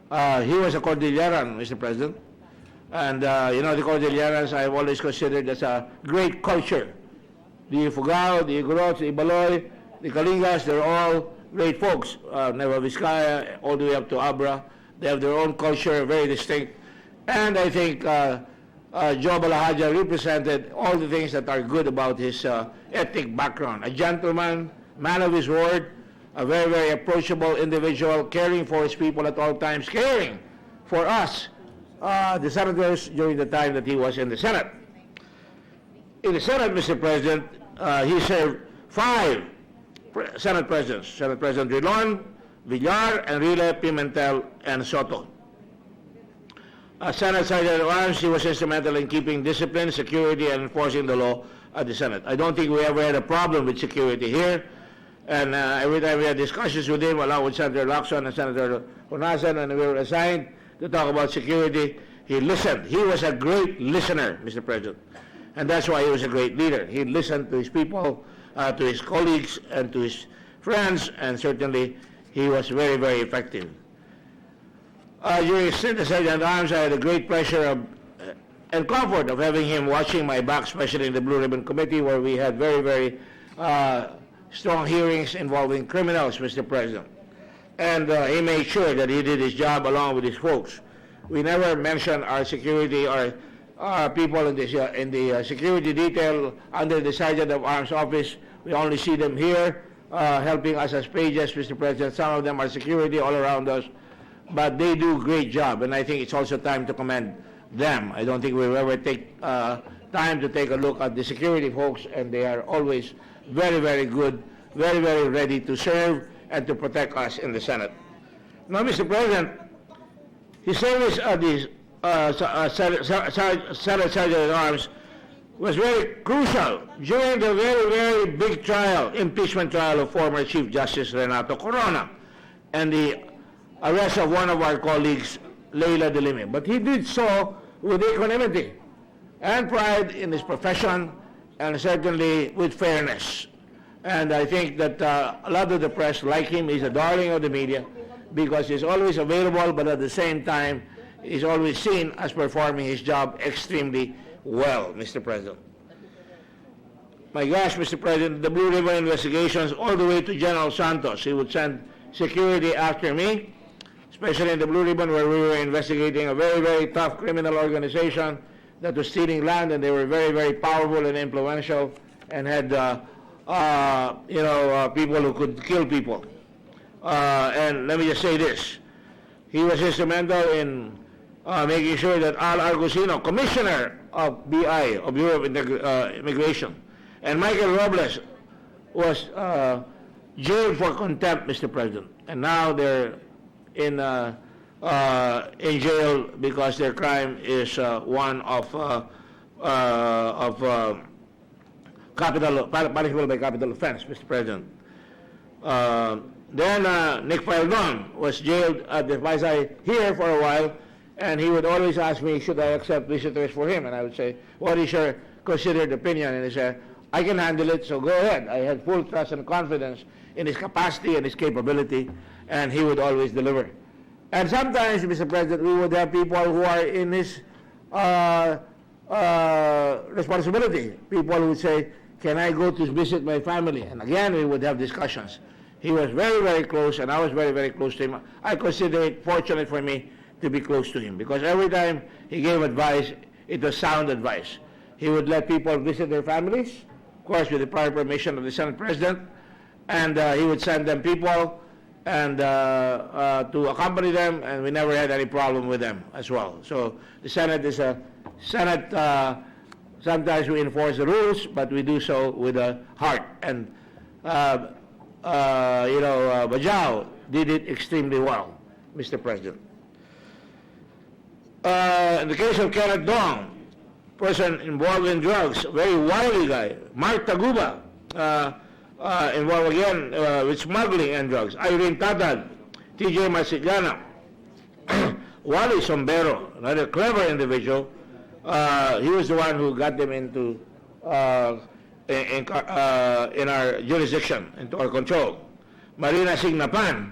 Speaker 7: He was a Cordilleran, Mr. President. And, the Cordillerans I've always considered as a great culture. The Ifugao, the Igorots, the Ibaloy, the Kalingas, they're all great folks. Nueva Vizcaya, all the way up to Abra. They have their own culture, very distinct. And I think Joe Balahaja represented all the things that are good about his ethnic background. A gentleman, man of his word, a very, very approachable individual, caring for his people at all times, caring for us, the senators, during the time that he was in the Senate. In the Senate, Mr. President, he served 5 Senate Presidents. Senate President Drilon, Villar, Enrile, Pimentel, and Soto. As Senate Secretary of Arms, he was instrumental in keeping discipline, security, and enforcing the law at the Senate. I don't think we ever had a problem with security here. And every time we had discussions with him, along with Senator Lacson and Senator Honasan, and we were assigned to talk about security, he listened. He was a great listener, Mr. President. And that's why he was a great leader. He listened to his people, to his colleagues, and to his friends, and certainly he was very, very effective. During his stint as Sergeant at Arms, I had the great pleasure and comfort of having him watching my back, especially in the Blue Ribbon Committee, where we had very, very strong hearings involving criminals, Mr. President. And he made sure that he did his job along with his folks. We never mentioned our security or people in the security detail under the Sergeant of Arms office. We only see them here helping us as pages, Mr. President. Some of them are security all around us, but they do a great job, and I think it's also time to commend them. I don't think we'll ever take time to take a look at the security folks, and they are always very, very good, very, very ready to serve and to protect us in the Senate. Now, Mr. President, his service at the Senate Sergeant at Arms was very crucial during the very, very big trial, impeachment trial of former Chief Justice Renato Corona and the arrest of one of our colleagues, Leila de Lime. But he did so with equanimity and pride in his profession, and certainly with fairness. And I think that a lot of the press like him. He's a darling of the media because he's always available, but at the same time, he's always seen as performing his job extremely well, Mr. President. My gosh, Mr. President, the Blue Ribbon investigations all the way to General Santos. He would send security after me, especially in the Blue Ribbon, where we were investigating a very, very tough criminal organization that was stealing land, and they were very, very powerful and influential, and had people who could kill people. And let me just say this: he was instrumental in making sure that Al Argusino, Commissioner of BI, of Bureau of Immigration, and Michael Robles was jailed for contempt, Mr. President. And now they're in jail because their crime is one of punishable by capital offense, Mr. President. Then Nick Paldon was jailed at the Pasay here for a while, and he would always ask me, should I accept visitors for him? And I would say, what is your considered opinion? And he said, I can handle it, so go ahead. I had full trust and confidence in his capacity and his capability, and he would always deliver. And sometimes, Mr. President, we would have people who are in his responsibility. People would say, can I go to visit my family? And again, we would have discussions. He was very, very close, and I was very, very close to him. I consider it fortunate for me to be close to him, because every time he gave advice, it was sound advice. He would let people visit their families, of course, with the prior permission of the Senate President, and he would send them people and to accompany them, and we never had any problem with them as well. So the Senate is a Senate. Sometimes we enforce the rules, but we do so with a heart. And Bajao did it extremely well, Mr. President. In the case of Kenneth Dong, person involved in drugs, very wily guy. Mark Taguba, involved again with smuggling and drugs. Irene Tatad, TJ Masigana, Wally Sombero, another clever individual. He was the one who got them into in our jurisdiction, into our control. Marina Signapan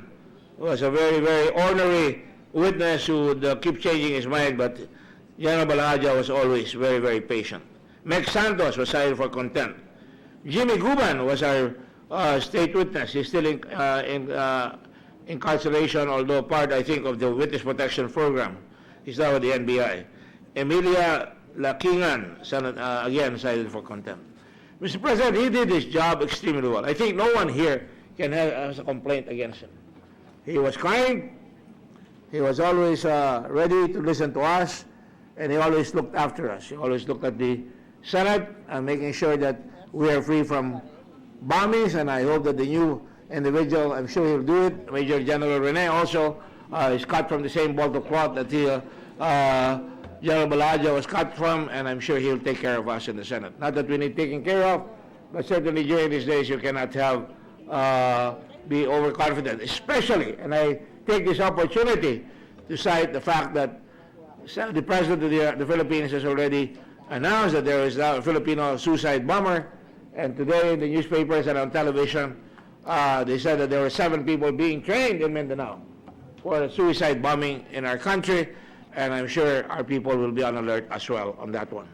Speaker 7: was a very, very ornery witness who would keep changing his mind, but General Balaja was always very, very patient. Meg Santos was cited for contempt. Jimmy Guban was our state witness. He's still in incarceration, although part, I think, of the witness protection program. He's now with the NBI. Emilia Lakingan, again, cited for contempt. Mr. President, he did his job extremely well. I think no one here can have a complaint against him. He was kind. He was always ready to listen to us, and he always looked after us. He always looked at the Senate and making sure that we are free from bombings, and I hope that the new individual, I'm sure he'll do it, Major General Rene also, is cut from the same bolt of cloth that General Balaja was cut from, and I'm sure he'll take care of us in the Senate. Not that we need taking care of, but certainly during these days you cannot have be overconfident, especially, and I take this opportunity to cite the fact that the President of the Philippines has already announced that there is now a Filipino suicide bomber, and today in the newspapers and on television, they said that there were 7 people being trained in Mindanao for a suicide bombing in our country, and I'm sure our people will be on alert as well on that one.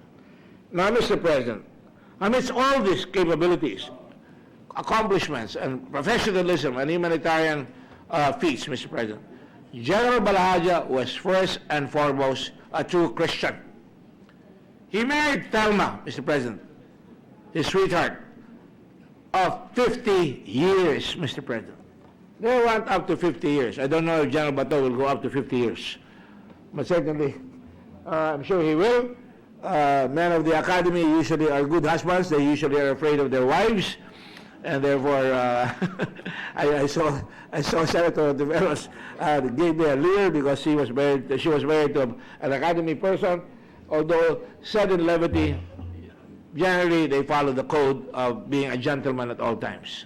Speaker 7: Now, Mr. President, amidst all these capabilities, accomplishments, and professionalism and humanitarian feats, Mr. President, General Balaja was first and foremost a true Christian. He married Thelma, Mr. President, his sweetheart, of 50 years, Mr. President. They went up to 50 years. I don't know if General Bato will go up to 50 years. But certainly, I'm sure he will. Men of the Academy usually are good husbands. They usually are afraid of their wives. And therefore, I saw Senator De Veros gave me a leer because she was married to an Academy person. Although said in levity, generally they follow the code of being a gentleman at all times.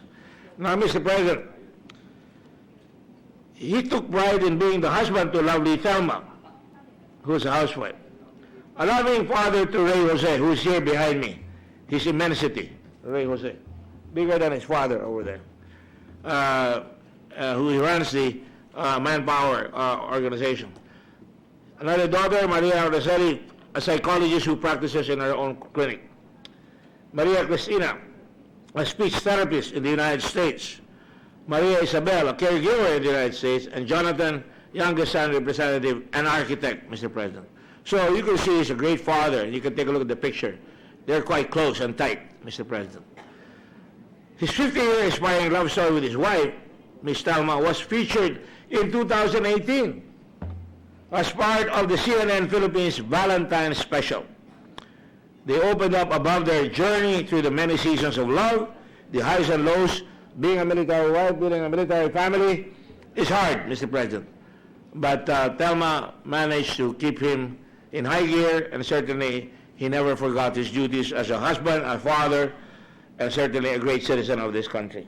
Speaker 7: Now, Mr. President, he took pride in being the husband to lovely Thelma, who's a housewife. A loving father to Ray Jose, who's here behind me. His immensity, Ray Jose. Bigger than his father over there, who runs the manpower organization. Another daughter, Maria Roseli, a psychologist who practices in her own clinic. Maria Cristina, a speech therapist in the United States. Maria Isabel, a caregiver in the United States. And Jonathan, youngest son representative, an architect, Mr. President. So you can see he's a great father. You can take a look at the picture. They're quite close and tight, Mr. President. His 50-year inspiring love story with his wife, Ms. Thelma, was featured in 2018 as part of the CNN Philippines Valentine's Special. They opened up about their journey through the many seasons of love, the highs and lows. Being a military wife, being a military family is hard, Mr. President. But Telma managed to keep him in high gear, and certainly he never forgot his duties as a husband, a father, and certainly a great citizen of this country.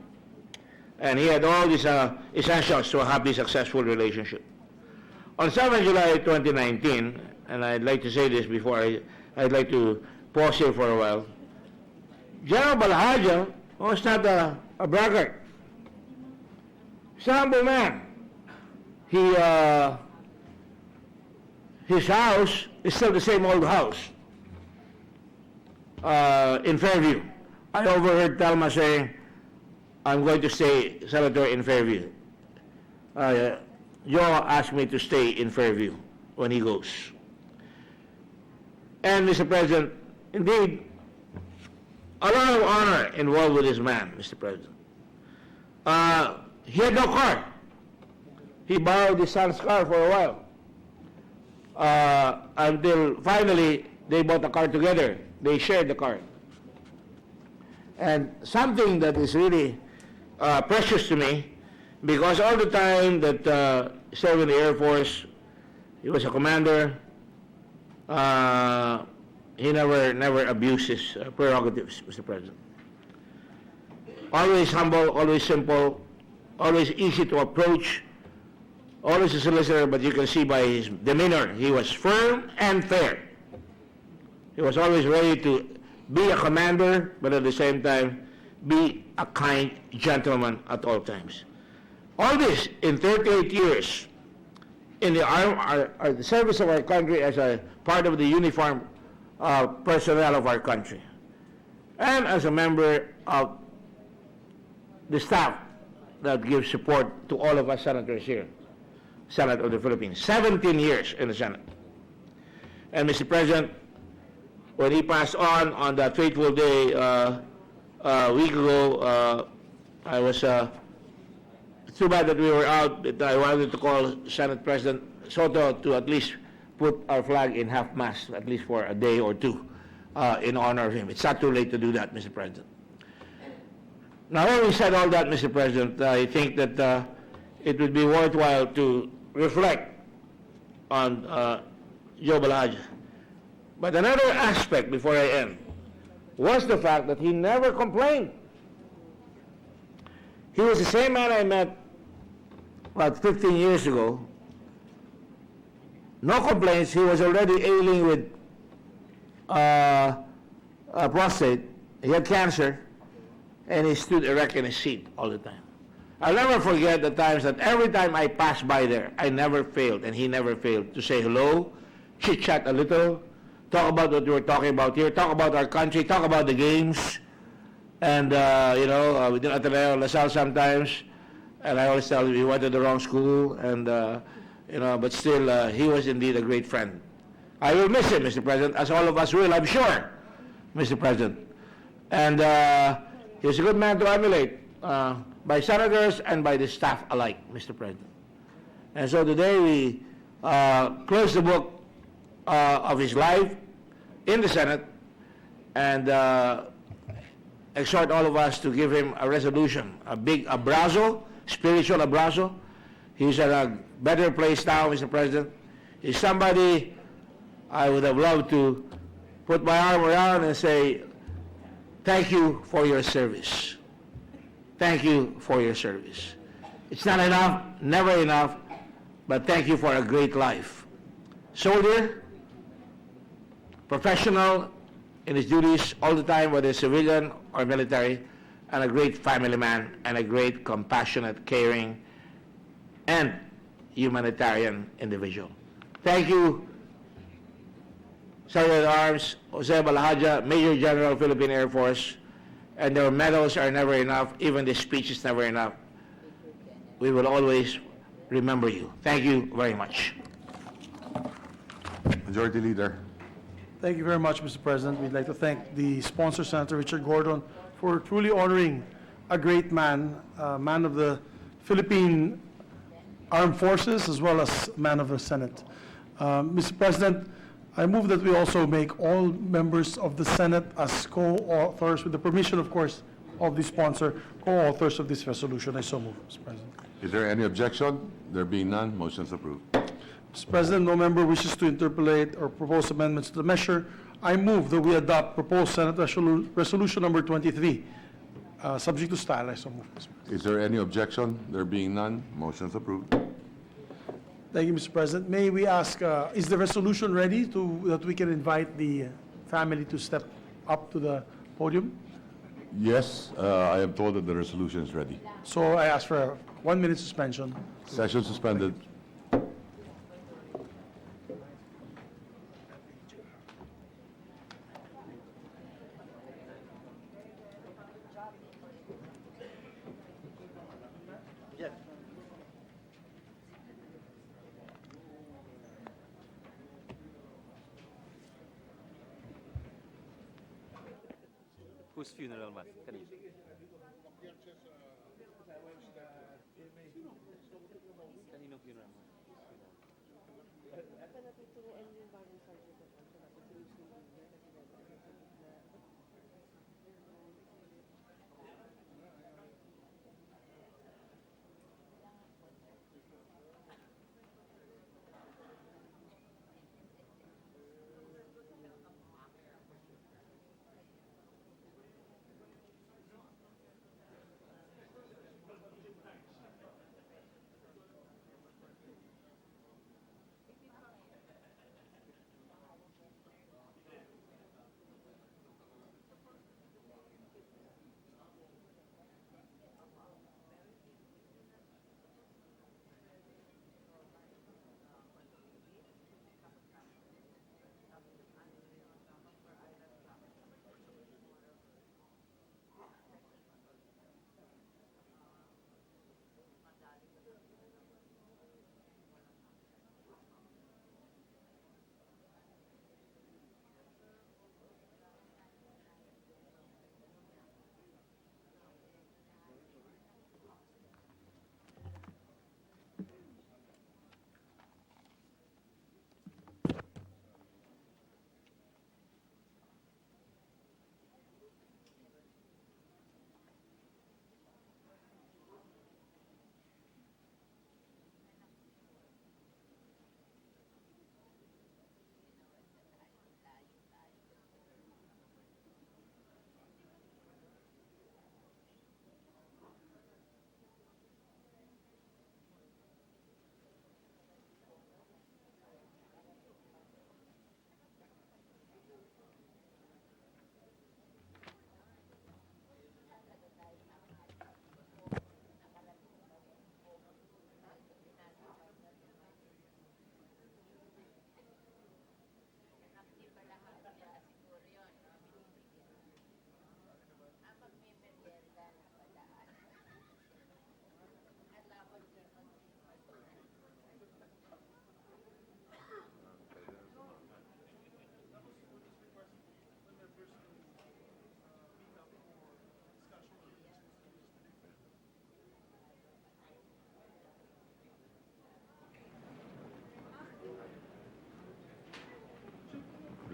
Speaker 7: And he had all these essentials to a happy, successful relationship. On 7 July 2019, and I'd like to say this before I'd like to pause here for a while, General Balhaja was not a braggart. He's a humble man. His house is still the same old house in Fairview. I overheard Telma saying, I'm going to stay, Senator, in Fairview. Joe asked me to stay in Fairview when he goes. And, Mr. President, indeed, a lot of honor involved with this man, Mr. President. He had no car. He borrowed his son's car for a while. Until finally, they bought a car together. They shared the car. And something that is really precious to me, because all the time that he served in the Air Force, he was a commander, he never abused his prerogatives, Mr. President. Always humble, always simple, always easy to approach, always a solicitor, but you can see by his demeanor, he was firm and fair. He was always ready to be a commander, but at the same time, be a kind gentleman at all times. All this in 38 years in the service of our country as a part of the uniformed personnel of our country, and as a member of the staff that gives support to all of us senators here, Senate of the Philippines. 17 years in the Senate. And Mr. President, when he passed on that fateful day a week ago, I was too bad that we were out, but I wanted to call Senate President Soto to at least put our flag in half-mast, at least for a day or two, in honor of him. It's not too late to do that, Mr. President. Now, having said all that, Mr. President, I think that it would be worthwhile to reflect on Joe Balhaja. But another aspect, before I end, was the fact that he never complained. He was the same man I met about 15 years ago. No complaints. He was already ailing with prostate. He had cancer, and he stood erect in his seat all the time. I'll never forget the times that every time I passed by there, I never failed, and he never failed, to say hello, chit-chat a little, talk about what we were talking about here, talk about our country, talk about the games. And, we did Ateneo LaSalle sometimes, and I always tell him he went to the wrong school, and, but still, he was indeed a great friend. I will miss him, Mr. President, as all of us will, I'm sure, Mr. President. And he was a good man to emulate by senators and by the staff alike, Mr. President. And so today we close the book of his life in the Senate, and exhort all of us to give him a resolution, a big abrazo, spiritual abrazo. He's at a better place now, Mr. President. He's somebody I would have loved to put my arm around and say, thank you for your service. Thank you for your service. It's not enough, never enough, but thank you for a great life. Soldier, professional in his duties all the time, whether civilian or military, and a great family man, and a great compassionate, caring, and humanitarian individual. Thank you, Sergeant at Arms Jose Balhaja, Major General, Philippine Air Force, and their medals are never enough, even the speech is never enough. We will always remember you. Thank you very much.
Speaker 6: Majority Leader.
Speaker 5: Thank you very much, Mr. President. We'd like to thank the sponsor, Senator Richard Gordon, for truly honoring a great man, a man of the Philippine Armed Forces, as well as man of the Senate. Mr. President, I move that we also make all members of the Senate as co-authors, with the permission, of course, of the sponsor, co-authors of this resolution. I so move, Mr. President.
Speaker 8: Is there any objection? There being none, motion is approved.
Speaker 5: Mr. President, no member wishes to interpolate or propose amendments to the measure. I move that we adopt proposed Senate Resolution number 23, subject to style. I so move, Mr. President.
Speaker 8: Is there any objection? There being none, motion is approved.
Speaker 5: Thank you, Mr. President. May we ask, is the resolution ready that we can invite the family to step up to the podium?
Speaker 8: Yes, I am told that the resolution is ready.
Speaker 5: So I ask for a 1-minute suspension.
Speaker 8: Session suspended.
Speaker 9: Whose funeral mass? Kanina? Kaninong funeral mass?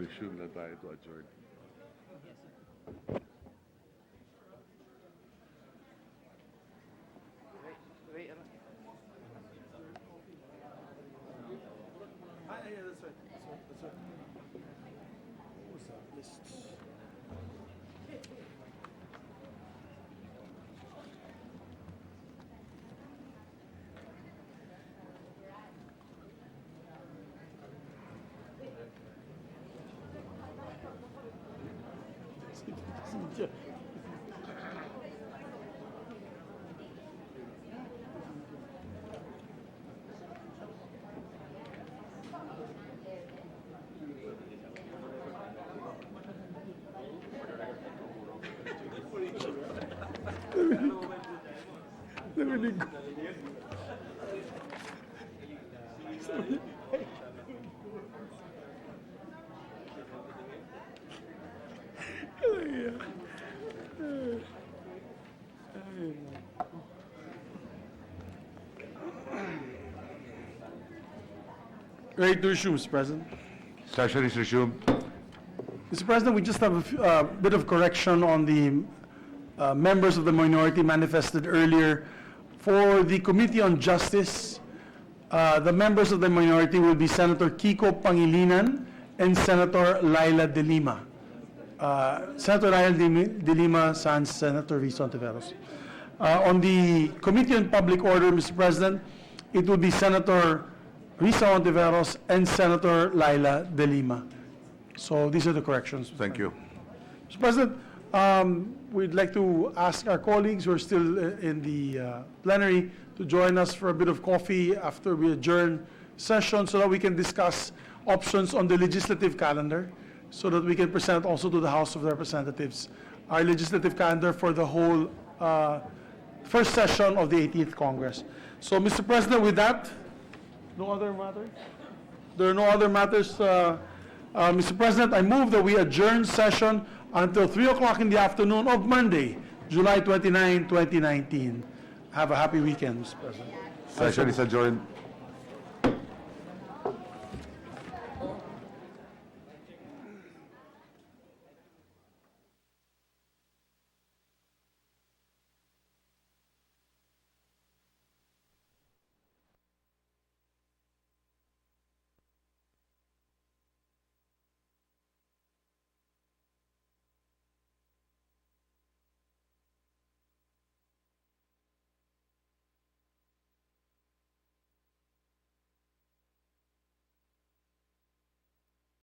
Speaker 8: Resume na tayo to adjourn.
Speaker 5: Yeah, that's right. That's right. What was that list? Narinig ko. Ready to resume, Mr. President.
Speaker 8: Session is resumed.
Speaker 5: Mr. President, we just have a bit of correction on the members of the minority manifested earlier. For the Committee on Justice, the members of the minority will be Senator Kiko Pangilinan and Senator Laila De Lima. Senator Laila De Lima sans Senator Risa Ontiveros. On the Committee on Public Order, Mr. President, it will be Senator Risa Ontiveros and Senator Laila De Lima. So these are the corrections. Mr.
Speaker 8: Thank you.
Speaker 5: Mr. President, we'd like to ask our colleagues who are still in the plenary to join us for a bit of coffee after we adjourn session so that we can discuss options on the legislative calendar so that we can present also to the House of Representatives our legislative calendar for the whole first session of the 18th Congress. So, Mr. President, with that, no other matters? There are no other matters. Mr. President, I move that we adjourn session until 3 o'clock in the afternoon of Monday, July 29, 2019. Have a happy weekend, Mr. President.
Speaker 8: Session is adjourned.